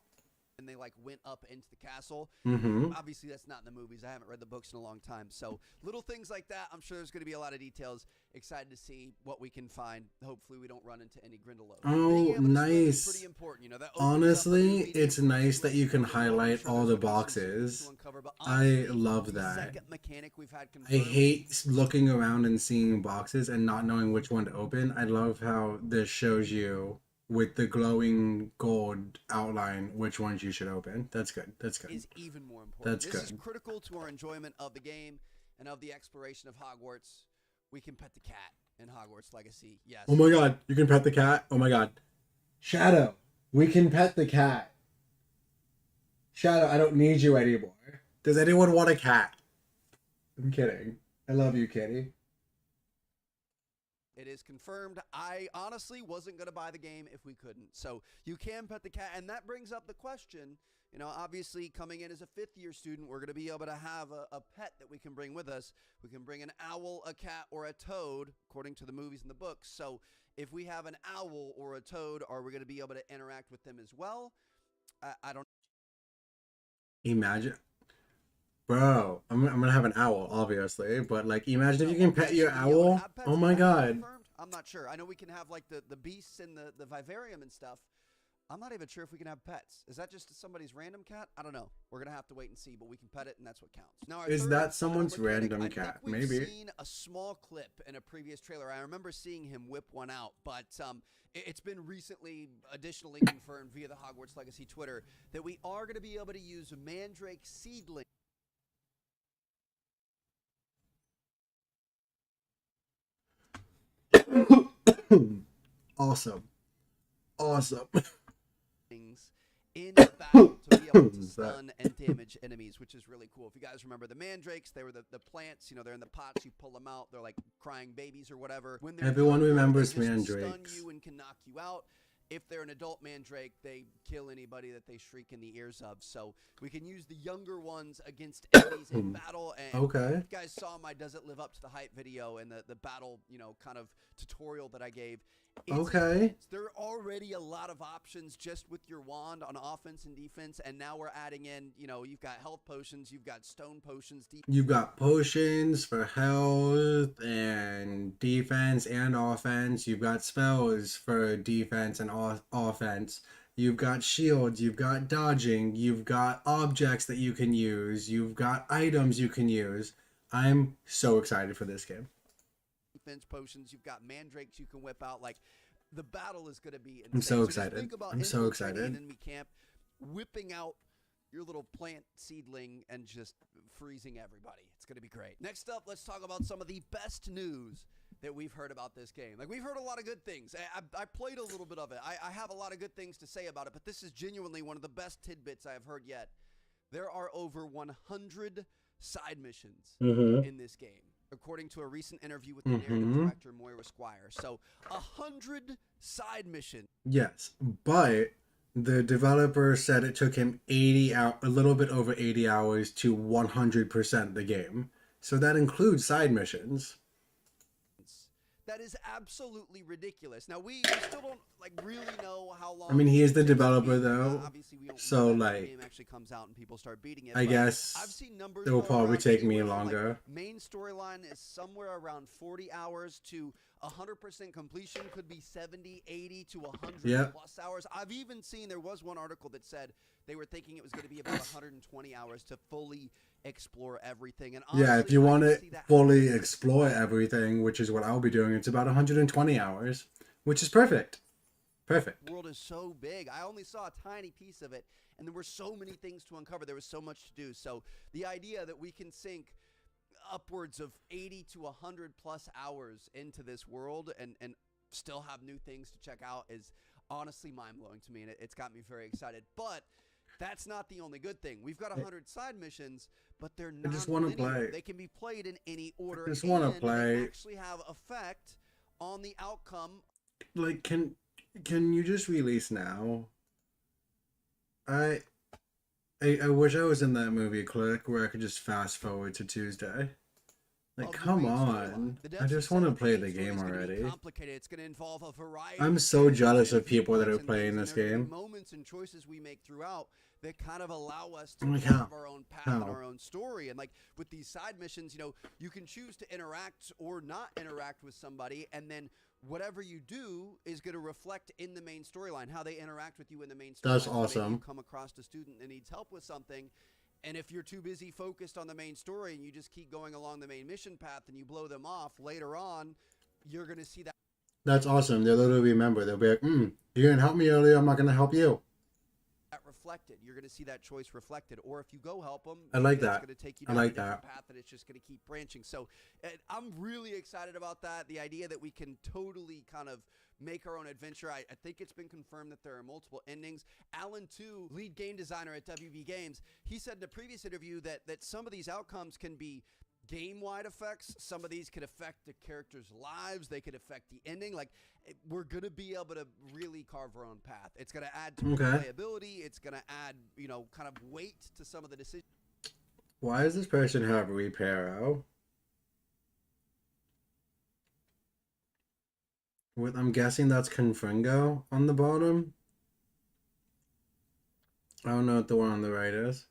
And they like went up into the castle. Mm-hmm. Obviously, that's not in the movies. I haven't read the books in a long time. So little things like that. I'm sure there's going to be a lot of details. Excited to see what we can find. Hopefully, we don't run into any Grindelow. Oh, nice. Pretty important, you know, that honestly, it's nice that you can highlight all the boxes. I love that. I hate looking around and seeing boxes and not knowing which one to open. I love how this shows you with the glowing gold outline which ones you should open. That's good. That's good. Is even more important. That's this good. is critical to our enjoyment of the game and of the exploration of Hogwarts. We can pet the cat in Hogwarts Legacy. Yes. Oh my god, you can pet the cat? Oh my god. Shadow, we can pet the cat. Shadow, I don't need you anymore. Does anyone want a cat? I'm kidding. I love you, kitty. It is confirmed. I honestly wasn't going to buy the game if we couldn't. So you can pet the cat. And that brings up the question, you know, obviously coming in as a fifth-year student, we're going to be able to have a pet that we can bring with us. We can bring an owl, a cat, or a toad, according to the movies and the books. So if we have an owl or a toad, are we going to be able to interact with them as well? I don't. Imagine. Bro, I'm gonna have an owl, obviously, but like, imagine if you can pet your owl. Oh my god. I'm not sure. I know we can have like the beasts and the vivarium and stuff. I'm not even sure if we can have pets. Is that just somebody's random cat? I don't know. We're gonna have to wait and see, but we can pet it, and that's what counts. Now, is that someone's random cat? We've Maybe. Seen a small clip in a previous trailer. I remember seeing him whip one out, but it's been recently additionally confirmed via the Hogwarts Legacy Twitter that we are going to be able to use mandrake seedling. Awesome. In battle to be able to stun and damage enemies, which is really cool. If you guys remember the mandrakes, they were the plants, you know, they're in the pots, you pull them out, they're like crying babies or whatever. When Everyone remembers they just mandrakes. stun you and can knock you out. If they're an adult mandrake, they kill anybody that they shriek in the ears of. So we can use the younger ones against enemies in battle. And okay. you guys saw my Does It Live Up to the Hype video and the battle, you know, kind of tutorial that I gave. Okay. There are already a lot of options just with your wand on offense and defense, and now we're adding in, you know, you've got health potions, you've got stone potions. You've got potions for health and defense and offense. You've got spells for defense and offense. You've got shields, you've got dodging, you've got objects that you can use, you've got items you can use. I'm so excited for this game. Defense potions, you've got mandrakes you can whip out. Like, the battle is going to be insane. I'm so just excited. think about I'm so infiltrating excited. an enemy camp, whipping out your little plant seedling and just freezing everybody. It's going to be great. Next up, let's talk about some of the best news that we've heard about this game. Like, we've heard a lot of good things. I played a little bit of it. I have a lot of good things to say about it, but this is genuinely one of the best tidbits I have heard yet. There are over 100 side missions in this game, according to a recent interview with the narrative director, Moira Squire. So, 100 side missions. Yes, but the developer said it took him a little bit over 80 hours to 100% the game. So that includes side missions. That is absolutely ridiculous. Now, we still don't really know how long. I mean, he is the developer, be. though. Obviously, we don't so, know like, the game actually comes out and people start beating it. I guess I've seen numbers it will probably take me anywhere from, longer. Main storyline is somewhere around 40 hours to 100% completion. Could be 70, 80 to 100 plus hours. I've even seen, there was one article that said they were thinking it was going to be about 120 hours to fully explore everything. And honestly, yeah, if you want to fully explore everything, which is what I'll be doing, it's about 120 hours, which is perfect. Perfect. The world is so big. I only saw a tiny piece of it, and there were so many things to uncover. There was so much to do. So the idea that we can sink upwards of 80 to 100 plus hours into this world and still have new things to check out is honestly mind-blowing to me, and it's got me very excited. But that's not the only good thing. We've got 100 side missions, but they're not. I just want to play. They can be played in any order. I just want to They play. actually have effect on the outcome. Like, can you just release now? I wish I was in that movie Click where I could just fast forward to Tuesday. Like, come on. I just want to play the game already. It's going to involve a variety. I'm so jealous of people that are playing this game. Moments and choices we make throughout that kind of allow us to have our own path and our own story. And like with these side missions, you can choose to interact or not interact with somebody, and then whatever you do is going to reflect in the main storyline, how they interact with you in the main storyline. That's So awesome. maybe you come across a student that needs help with something, and if you're too busy focused on the main story and you just keep going along the main mission path and you blow them off, later on, you're going to see that. That's awesome. They'll literally remember. They'll be like, you didn't help me earlier, I'm not going to help you. That reflected. You're going to see that choice reflected. Or if you go help them, I like it's that. going to take you I down like a different that. path, and it's just going to keep branching. So I'm really excited about that. The idea that we can totally kind of make our own adventure. I think it's been confirmed that there are multiple endings. Alan, too, lead game designer at WB Games, he said in a previous interview that some of these outcomes can be game-wide effects. Some of these could affect the characters' lives. They could affect the ending. Like, we're going to be able to really carve our own path. It's going to add to replayability. It's going to add, kind of weight to some of the decisions. Why does this person have repair arrow? I'm guessing that's Confringo on the bottom. I don't know what the one on the right is.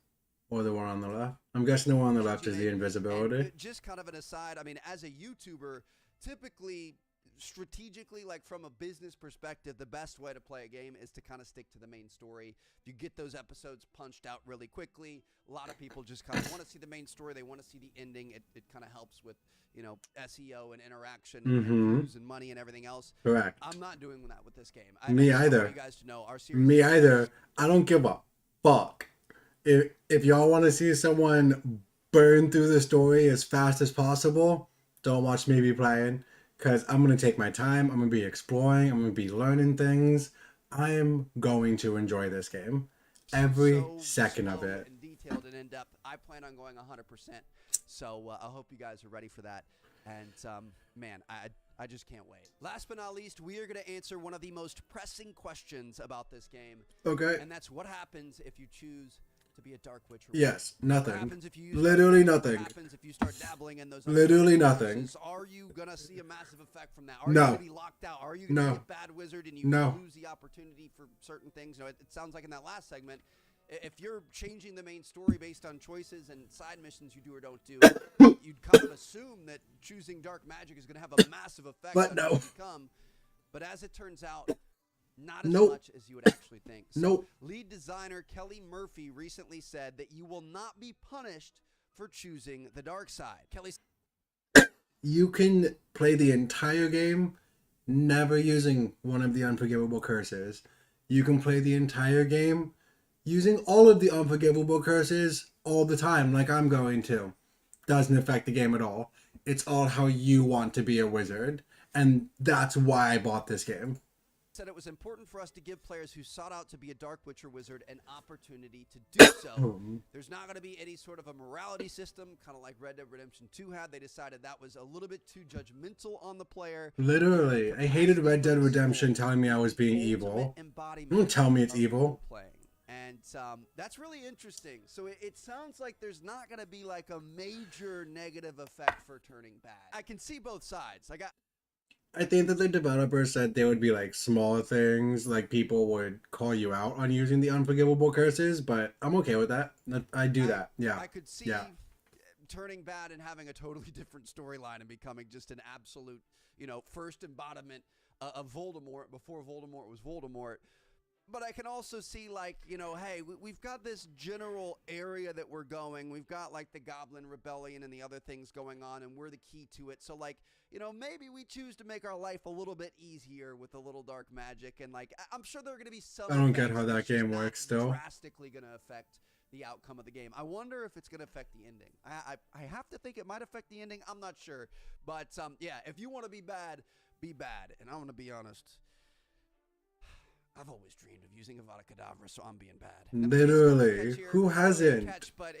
Or the one on the left. I'm guessing the one on the left is the invisibility. And just kind of an aside, I mean, as a YouTuber, typically, strategically, like from a business perspective, the best way to play a game is to kind of stick to the main story. You get those episodes punched out really quickly. A lot of people just kind of want to see the main story. They want to see the ending. It kind of helps with, SEO and interaction and views and money and everything else. Correct. I'm not doing that with this game. Me I either. want you guys to know our series. Me either. I don't give a fuck. If y'all want to see someone burn through the story as fast as possible, don't watch me be playing. Because I'm going to take my time. I'm going to be exploring. I'm going to be learning things. I am going to enjoy this game. Every second of it. And detailed and in-depth. I plan on going 100%. So I hope you guys are ready for that. And, man, I just can't wait. Last but not least, we are going to answer one of the most pressing questions about this game. Okay. And that's what happens if you choose to be a Dark Witcher. Yes, nothing. What happens if you use Literally that? nothing. What happens if you start dabbling in those? Literally nothing. Are you gonna see a massive effect from that? Are No. you gonna be locked out? Are you gonna be a bad wizard and you No. lose the opportunity for certain things? It sounds like in that last segment, if you're changing the main story based on choices and side missions you do or don't do, you'd kind of assume that choosing dark magic is gonna have a massive effect on who you become. But as it turns out, not as much as you would actually think. So lead designer Kelly Murphy recently said that you will not be punished for choosing the dark side. Kelly, you can play the entire game never using one of the unforgivable curses. You can play the entire game using all of the unforgivable curses all the time, like I'm going to. Doesn't affect the game at all. It's all how you want to be a wizard. And that's why I bought this game. Said it was important for us to give players who sought out to be a Dark Witcher wizard an opportunity to do so. There's not going to be any sort of a morality system, kind of like Red Dead Redemption 2 had. They decided that was a little bit too judgmental on the player. Literally, I hated Red Dead Redemption telling me I was being evil. Don't tell me it's evil. And that's really interesting. So it sounds like there's not going to be like a major negative effect for turning bad. I can see both sides. I think that the developers said there would be like small things, like people would call you out on using the unforgivable curses, but I'm okay with that. I do that. Yeah. I could see turning bad and having a totally different storyline and becoming just an absolute, first embodiment of Voldemort before Voldemort was Voldemort. But I can also see hey, we've got this general area that we're going. We've got like the Goblin Rebellion and the other things going on, and we're the key to it. So maybe we choose to make our life a little bit easier with a little dark magic. And I'm sure there are going to be some. I don't get how that game works still. Drastically going to affect the outcome of the game. I wonder if it's going to affect the ending. I have to think it might affect the ending. I'm not sure. But if you want to be bad, be bad. And I'm going to be honest. I've always dreamed of using Avada Kedavra, so I'm being bad. Literally, who hasn't? But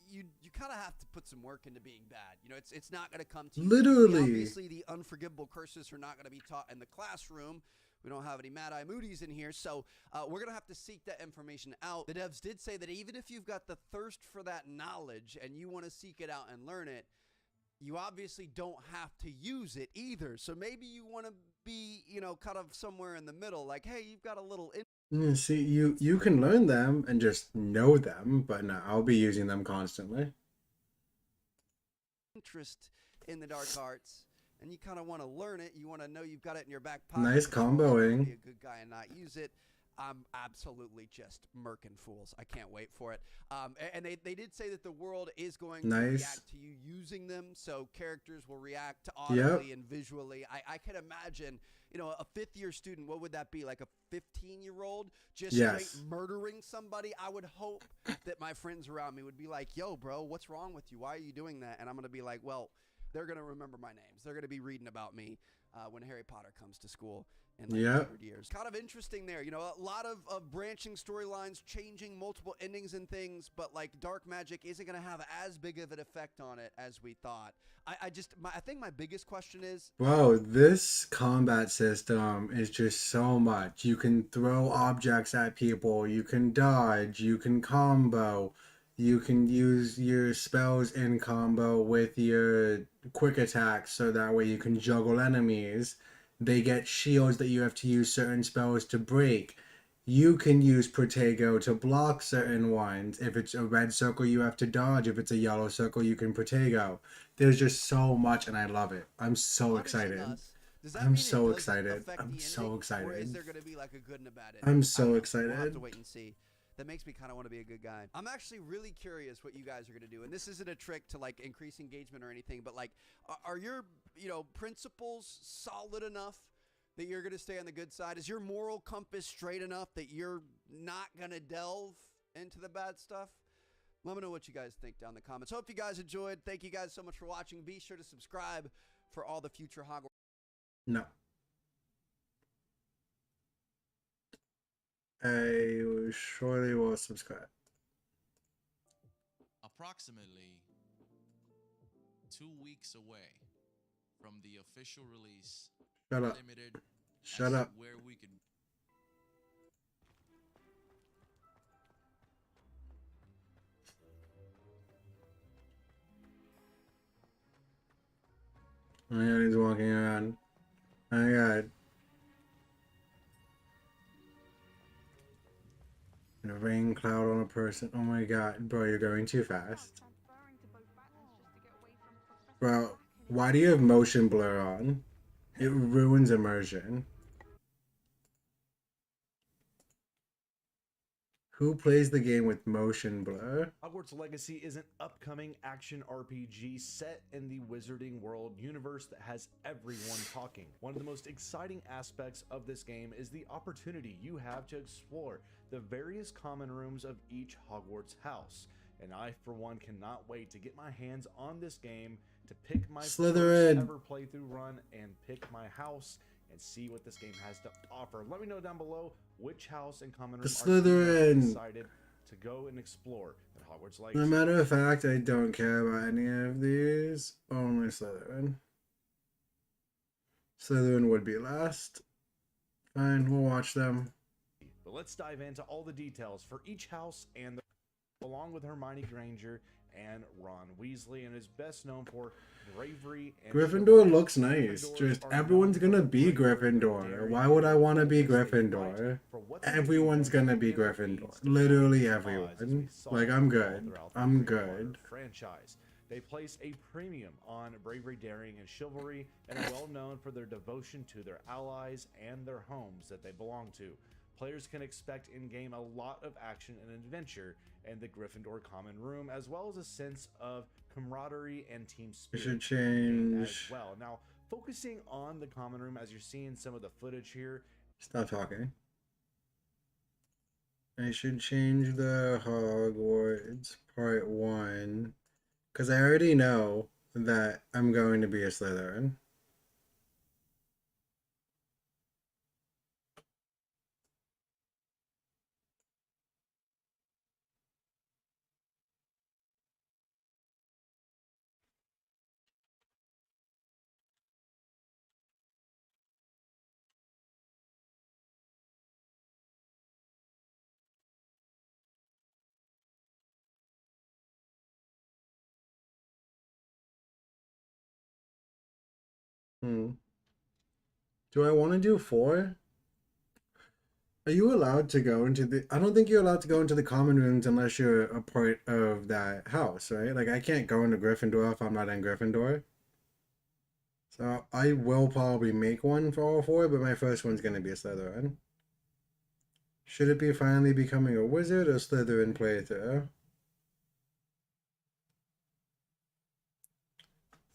you kind of have to put some work into being bad. It's not going to come to you. Literally. Obviously, the unforgivable curses are not going to be taught in the classroom. We don't have any Mad Eye Moody's in here, so we're going to have to seek that information out. The devs did say that even if you've got the thirst for that knowledge and you want to seek it out and learn it, you obviously don't have to use it either. So maybe you want to be, kind of somewhere in the middle. Like, hey, you've got a little... See, you can learn them and just know them, but no, I'll be using them constantly. Interest in the dark arts, and you kind of want to learn it. You want to know you've got it in your back pocket. Nice comboing. Be a good guy and not use it. I'm absolutely just murking fools. I can't wait for it. And they did say that the world is going to react to you using them, so characters will react audibly and visually. I can imagine, a fifth-year student, what would that be, like a 15-year-old just straight murdering somebody? I would hope that my friends around me would be like, yo, bro, what's wrong with you? Why are you doing that? And I'm going to be like, well, they're going to remember my names. They're going to be reading about me when Harry Potter comes to school. In 100 years. Kind of interesting there. A lot of branching storylines, changing multiple endings and things, but dark magic isn't going to have as big of an effect on it as we thought. I think my biggest question is... Wow, this combat system is just so much. You can throw objects at people, you can dodge, you can combo, you can use your spells in combo with your quick attacks, so that way you can juggle enemies. They get shields that you have to use certain spells to break. You can use Protego to block certain ones. If it's a red circle, you have to dodge. If it's a yellow circle, you can Protego. There's just so much, and I love it. I'm so excited. I'm so excited. I'm so excited. Or is there going to be like a good and a bad ending? I'm so excited. We'll have to wait and see. That makes me kind of want to be a good guy. I'm actually really curious what you guys are going to do. And this isn't a trick to increase engagement or anything, but are your, principles solid enough that you're going to stay on the good side? Is your moral compass straight enough that you're not going to delve into the bad stuff? Let me know what you guys think down in the comments. Hope you guys enjoyed. Thank you guys so much for watching. Be sure to subscribe for all the future Hogwarts. No. I surely will subscribe. Approximately 2 weeks away from the official release. Shut up. Shut up. Where we could... Oh my god, he's walking around. Oh my god. And a rain cloud on a person. Oh my god, bro, you're going too fast. Bro, why do you have motion blur on? It ruins immersion. Who plays the game with motion blur? Hogwarts Legacy is an upcoming action RPG set in the Wizarding World universe that has everyone talking. One of the most exciting aspects of this game is the opportunity you have to explore the various common rooms of each Hogwarts house. And I, for one, cannot wait to get my hands on this game to pick my Slytherin. first ever playthrough run and pick my house and see what this game has to offer. Let me know down below which house and common room are you Slytherin. most excited to go and explore at Hogwarts Legacy. No matter of fact, I don't care about any of these. Only Slytherin. Slytherin would be last. Fine, we'll watch them. But let's dive into all the details for each house and along with Hermione Granger and Ron Weasley, and is best known for bravery and Gryffindor looks nice. Just everyone's gonna be Gryffindor. Why would I want to be Gryffindor? Everyone's gonna be Gryffindor. Literally everyone. Like, I'm good. I'm good. Franchise. They place a premium on bravery, daring, and chivalry, and are well known for their devotion to their allies and their homes that they belong to. Players can expect in-game a lot of action and adventure in the Gryffindor common room, as well as a sense of camaraderie and team spirit. We should change. As well. Now, focusing on the common room, as you're seeing some of the footage here. Stop talking. I should change the Hogwarts Part 1. Because I already know that I'm going to be a Slytherin. Do I want to do 4? Are you allowed to go into the... I don't think you're allowed to go into the common rooms unless you're a part of that house, right? Like, I can't go into Gryffindor if I'm not in Gryffindor. So, I will probably make one for all 4, but my first one's going to be a Slytherin. Should it be finally becoming a wizard or Slytherin playthrough?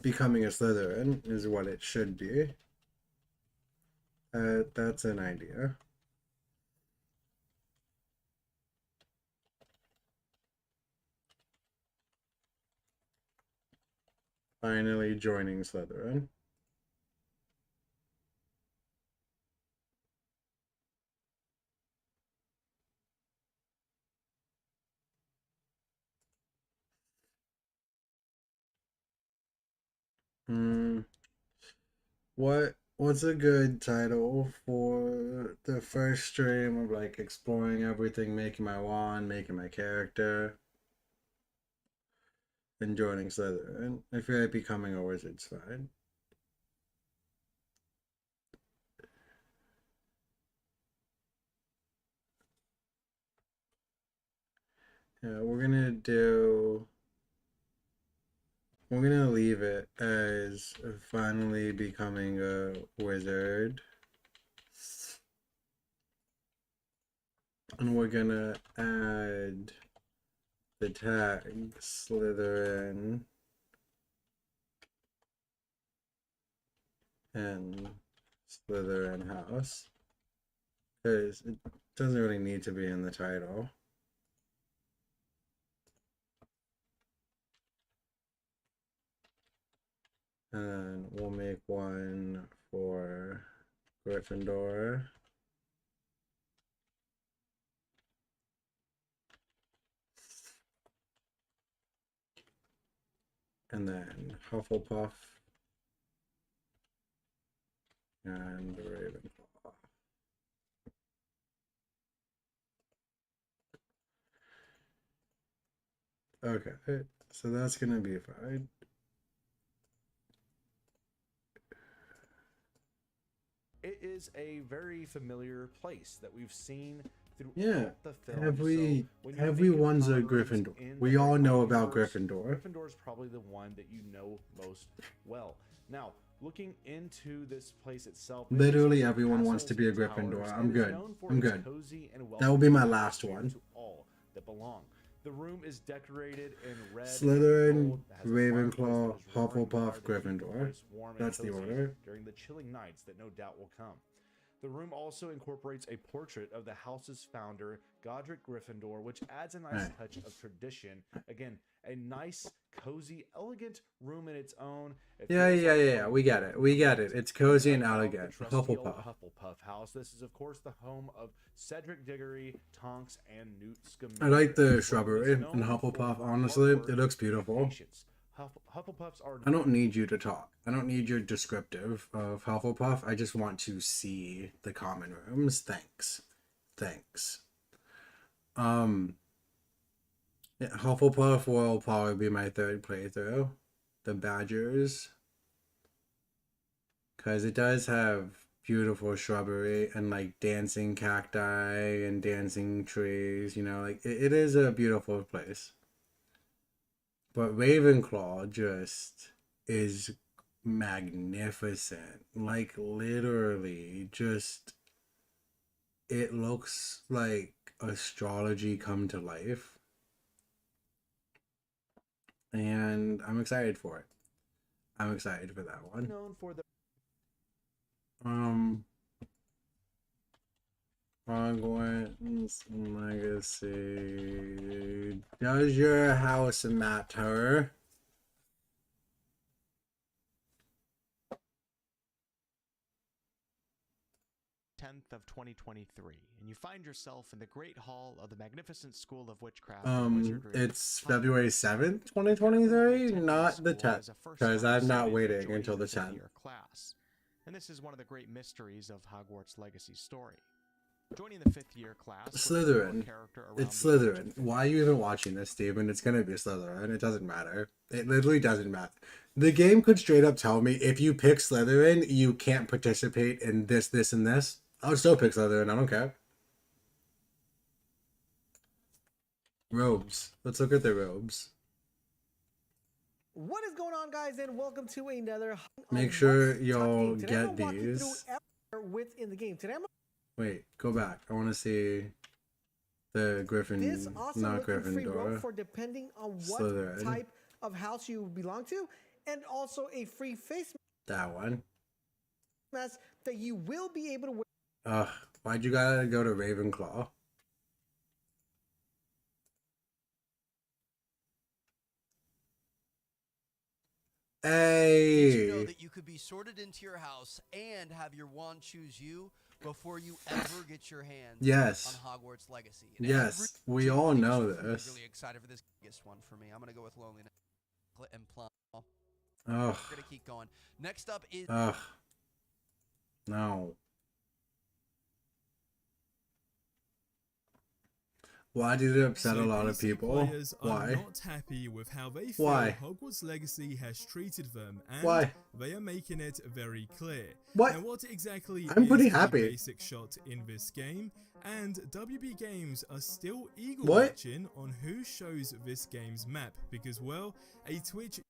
Becoming a Slytherin is what it should be. That's an idea. Finally joining Slytherin. What's a good title for the first stream of like exploring everything, making my wand, making my character, and joining Slytherin? I feel like becoming a wizard's fine. Yeah, we're gonna leave it as finally becoming a wizard. And we're gonna add the tag Slytherin and Slytherin house. Because it doesn't really need to be in the title. And we'll make one for Gryffindor. And then Hufflepuff and Ravenclaw. Okay, so that's gonna be fine. It is a very familiar place that we've seen throughout the film. Everyone's a Gryffindor. We all know about Gryffindor. Gryffindor is probably the one that you know most well. Now, looking into this place itself, literally everyone wants to be a Gryffindor. I'm good. I'm good. That will be my last one. To all that belong. The room is decorated in red. Slytherin, Ravenclaw, Hufflepuff, Gryffindor. That's the order. During the chilling nights that no doubt will come. The room also incorporates a portrait of the house's founder, Godric Gryffindor, which adds a nice touch of tradition. Again, a nice, cozy, elegant room in its own. Yeah. We get it. It's cozy and elegant. Trusty old Hufflepuff. Hufflepuff house. This is, of course, the home of Cedric Diggory, Tonks, and Newt Scamander. I like the shrubbery in Hufflepuff. Honestly, it looks beautiful. Hufflepuffs are. I don't need you to talk. I don't need your descriptive of Hufflepuff. I just want to see the common rooms. Thanks. Yeah, Hufflepuff will probably be my third playthrough. The Badgers. Because it does have beautiful shrubbery and like dancing cacti and dancing trees. You know, like it is a beautiful place. But Ravenclaw just is magnificent. Like literally just it looks like astrology come to life. And I'm excited for it. I'm excited for that one. Known for the Hogwarts Legacy. Does your house matter? 10th of 2023, and you find yourself in the Great Hall of the Magnificent School of Witchcraft and Wizardry. It's February 7th, 2023, not the 10th, because I'm not waiting until the 10th. Class. And this is one of the great mysteries of Hogwarts Legacy's story. Joining the 5th year class, Slytherin. It's Slytherin. Why are you even watching this, Steven? It's gonna be Slytherin. It doesn't matter. It literally doesn't matter. The game could straight up tell me if you pick Slytherin, you can't participate in this, this, and this. I would still pick Slytherin. I don't care. Robes. Let's look at the robes. What is going on, guys, and welcome to another. Make sure y'all get these. Within the game. Today I'm Wait, go back. I want to see the Griffin, this also not free robe Gryffindor. for depending on what Slytherin. type of house you belong to, and also a free face That one. mask that you will be able to wear. Ugh, why'd you gotta go to Ravenclaw? Hey! Did you know that you could be sorted into your house and have your wand choose you before you ever get your hands Yes. on Hogwarts Legacy? And Yes, we all know this. Really excited for this biggest one for me. I'm gonna go with Loneliness and Plum. Ugh. We're gonna keep going. Next up is. Ugh. No. Why did it upset a lot of people? Players Why? are not happy with how they feel Why? Hogwarts Legacy has treated them, and Why? they are making it very clear. What? Now, what exactly I'm pretty is the happy. basic shot in this game? And WB Games are still eagle What? watching on who shows this game's map, because, well, a Twitch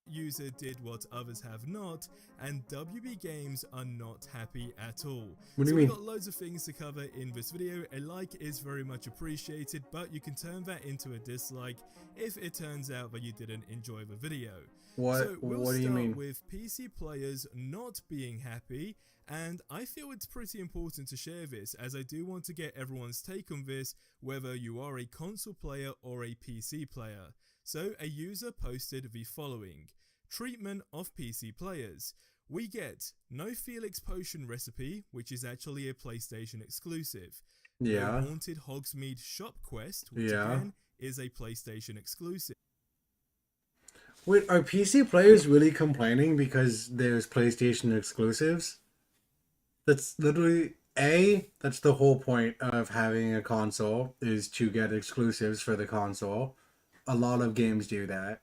user did what others have not, and WB Games are not happy at all. What do you We've mean? got loads of things to cover in this video. A like is very much appreciated, but you can turn that into a dislike if it turns out that you didn't enjoy the video. What? So we'll What do you start mean? with PC players not being happy, and I feel it's pretty important to share this, as I do want to get everyone's take on this, whether you are a console player or a PC player. So a user posted the following: treatment of PC players. We get no Felix potion recipe, which is actually a PlayStation exclusive. Yeah. No Haunted Hogsmeade shop quest, which Yeah. again is a PlayStation exclusive. Wait, are PC players really complaining because there's PlayStation exclusives? That's literally that's the whole point of having a console, is to get exclusives for the console. A lot of games do that.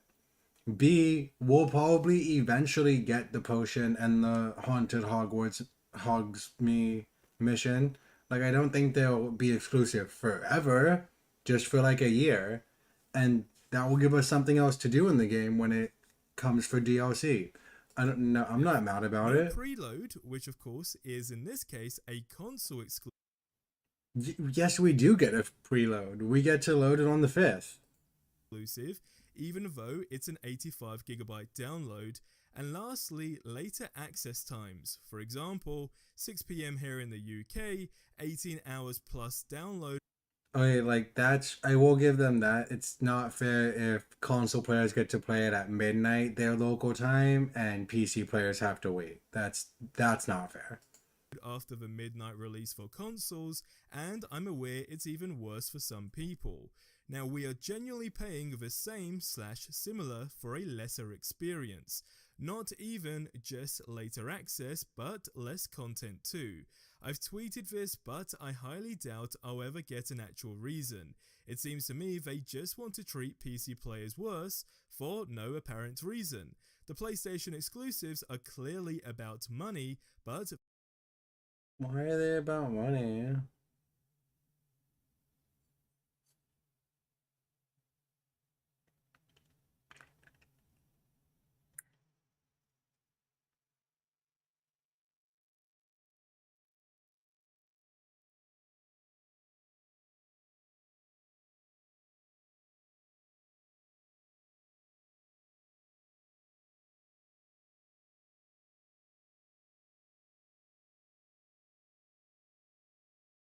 B, we'll probably eventually get the potion and the Haunted Hogwarts Hogsmeade mission. Like, I don't think they'll be exclusive forever, just for like a year. And that will give us something else to do in the game when it comes for DLC. I don't know. I'm not mad about it. Preload, which of course is in this case a console exclusive. Yes, we do get a preload. We get to load it on the 5th. Even though it's an 85GB download, And lastly, later access times. For example, 6 p.m. here in the UK, 18 hours plus download. Okay, like that's, I will give them that. It's not fair if console players get to play it at midnight their local time and PC players have to wait. That's not fair. After the midnight release for consoles, and I'm aware it's even worse for some people. Now, we are genuinely paying the same/similar for a lesser experience. Not even just later access, but less content too. I've tweeted this, but I highly doubt I'll ever get an actual reason. It seems to me they just want to treat PC players worse for no apparent reason. The PlayStation exclusives are clearly about money, but Why are they about money?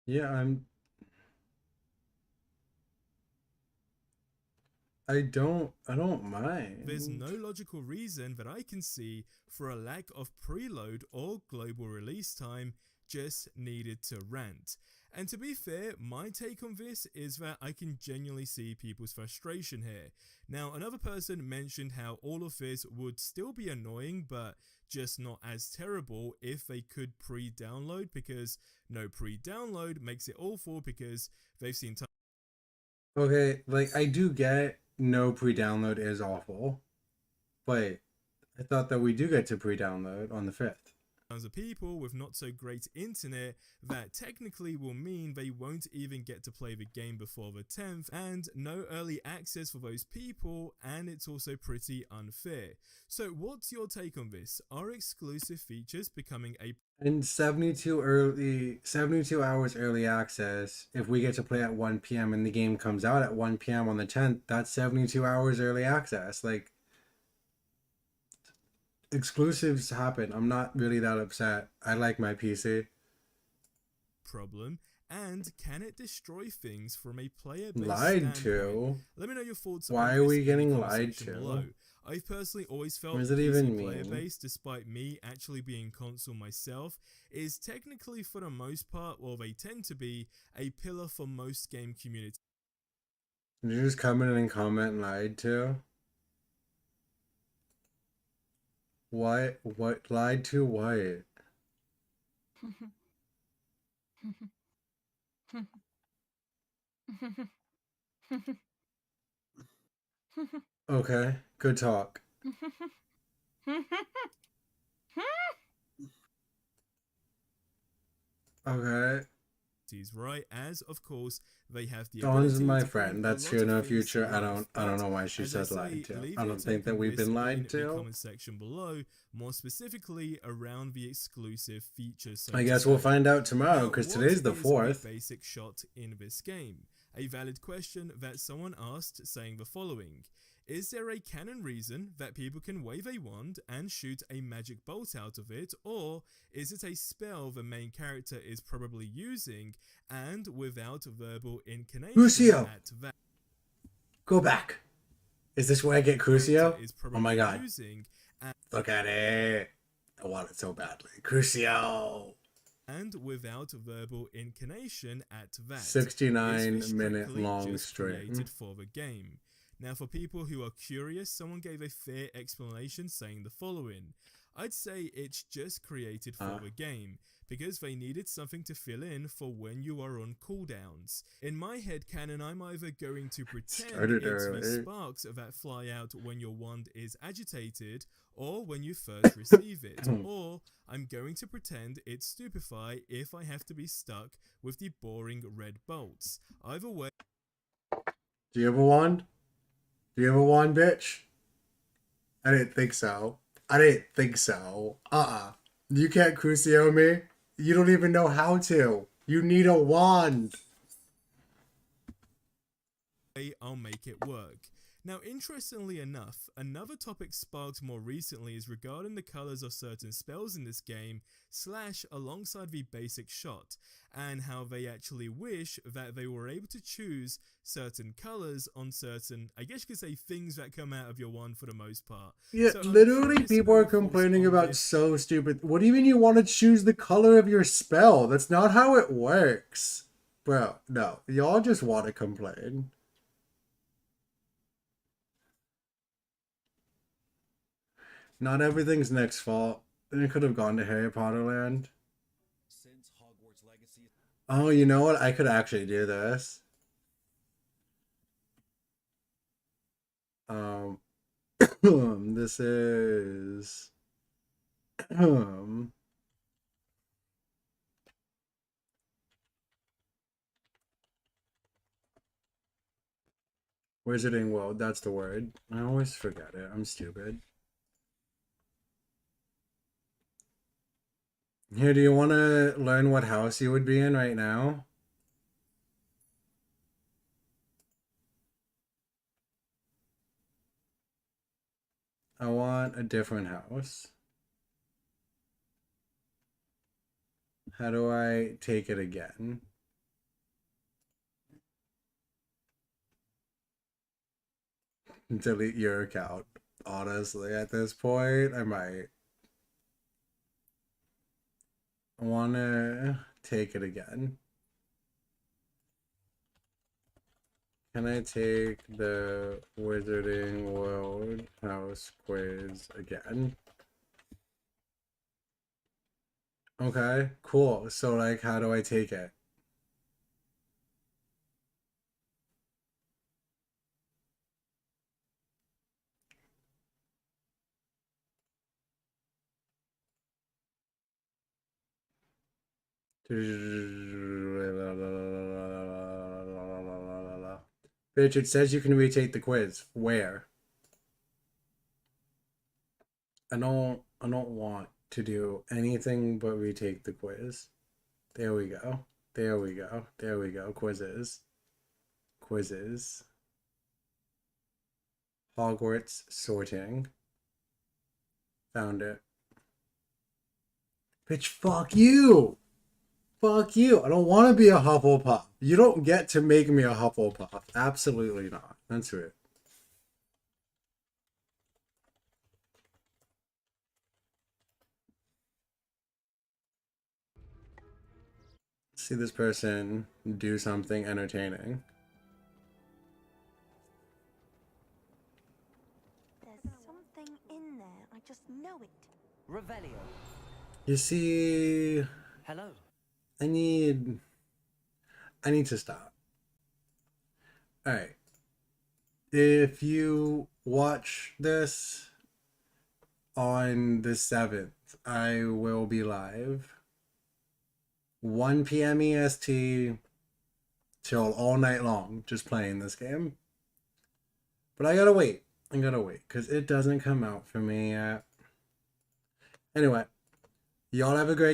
Yeah, I don't mind. There's no logical reason that I can see for a lack of preload or global release time, just needed to rant. And to be fair, my take on this is that I can genuinely see people's frustration here. Now, another person mentioned how all of this would still be annoying, but just not as terrible if they could pre-download, because no pre-download makes it awful because they've seen time. Okay, like I do get no pre-download is awful. But I thought that we do get to pre-download on the 5th. Tons of people with not so great internet that technically will mean they won't even get to play the game before the 10th, and no early access for those people, and it's also pretty unfair. So what's your take on this? Are exclusive features becoming a And 72 hours early access, if we get to play at 1 p.m. and the game comes out at 1 p.m. on the 10th, that's 72 hours early access. Like, exclusives happen. I'm not really that upset. I like my PC. problem? And can it destroy things from a player-based Lied standpoint? to? Let me know your thoughts. Why on are this we in the getting comment lied section to? below. I've personally always felt What does it PC even mean? player-based, despite me actually being console myself, is technically for the most part, well, they tend to be a pillar for most game communities. Did you just come in and comment lied to? What? What? Lied to what? Okay, good talk. Okay. Right, as of course they have the Dawn's ability my to friend. bring That's a here lot no of things to future. I life, don't know but why she as I said say, lied to. leave I your don't think take that on we've this been in lied the to. comment section below, more specifically around the exclusive features. So I to guess we'll say. find out tomorrow Now, because what today's the is 4th. basic shot in this game? A valid question that someone asked, saying the following: is there a canon reason that people can wave a wand and shoot a magic bolt out of it, or is it a spell the main character is probably using and without verbal incantation Crucio! at that? Go back. Is this where I get Crucio? Is Oh my god. using Look at it. I want it so badly. Crucio! and without verbal incantation at that. 69-minute long just stream. created for the game. Now, for people who are curious, someone gave a fair explanation saying the following: I'd say it's just created for the game, because they needed something to fill in for when you are on cooldowns. In my headcanon, I'm either going to pretend it's the sparks that fly out when your wand is agitated, or when you first receive it, or I'm going to pretend it's stupefy if I have to be stuck with the boring red bolts. Either way. Do you have a wand? Do you have a wand, bitch? I didn't think so. I didn't think so. You can't Crucio me. You don't even know how to. You need a wand. I'll make it work. Now, interestingly enough, another topic sparked more recently is regarding the colors of certain spells in this game, / alongside the basic shot, and how they actually wish that they were able to choose certain colors on certain, I guess you could say, things that come out of your wand for the most part. Yeah, So I'm literally curious to people know are your thoughts complaining on about this. so stupid. What do you mean you want to choose the color of your spell? That's not how it works. Bro, no. Y'all just want to complain. Not everything's Nick's fault. It could have gone to Harry Potter Land. Since Hogwarts Legacy. Oh, you know what? I could actually do this. This is Wizarding World, that's the word. I always forget it. I'm stupid. Here, do you want to learn what house you would be in right now? I want a different house. How do I take it again? Delete your account. Honestly, at this point, I might. I want to take it again. Can I take the Wizarding World house quiz again? Okay, cool. So, like, how do I take it? Bitch, it says you can retake the quiz. Where? I don't want to do anything but retake the quiz. There we go. There we go. There we go. Quizzes. Quizzes. Hogwarts sorting. Found it. Bitch, fuck you! Fuck you. I don't want to be a Hufflepuff. You don't get to make me a Hufflepuff. Absolutely not. That's it. See this person do something entertaining. There's something in there. I just know it. Revelio. You see... Hello. I need to stop. Alright. If you watch this on the 7th, I will be live. 1 p.m. EST till all night long, just playing this game. But I gotta wait. Because it doesn't come out for me yet. Anyway, y'all have a great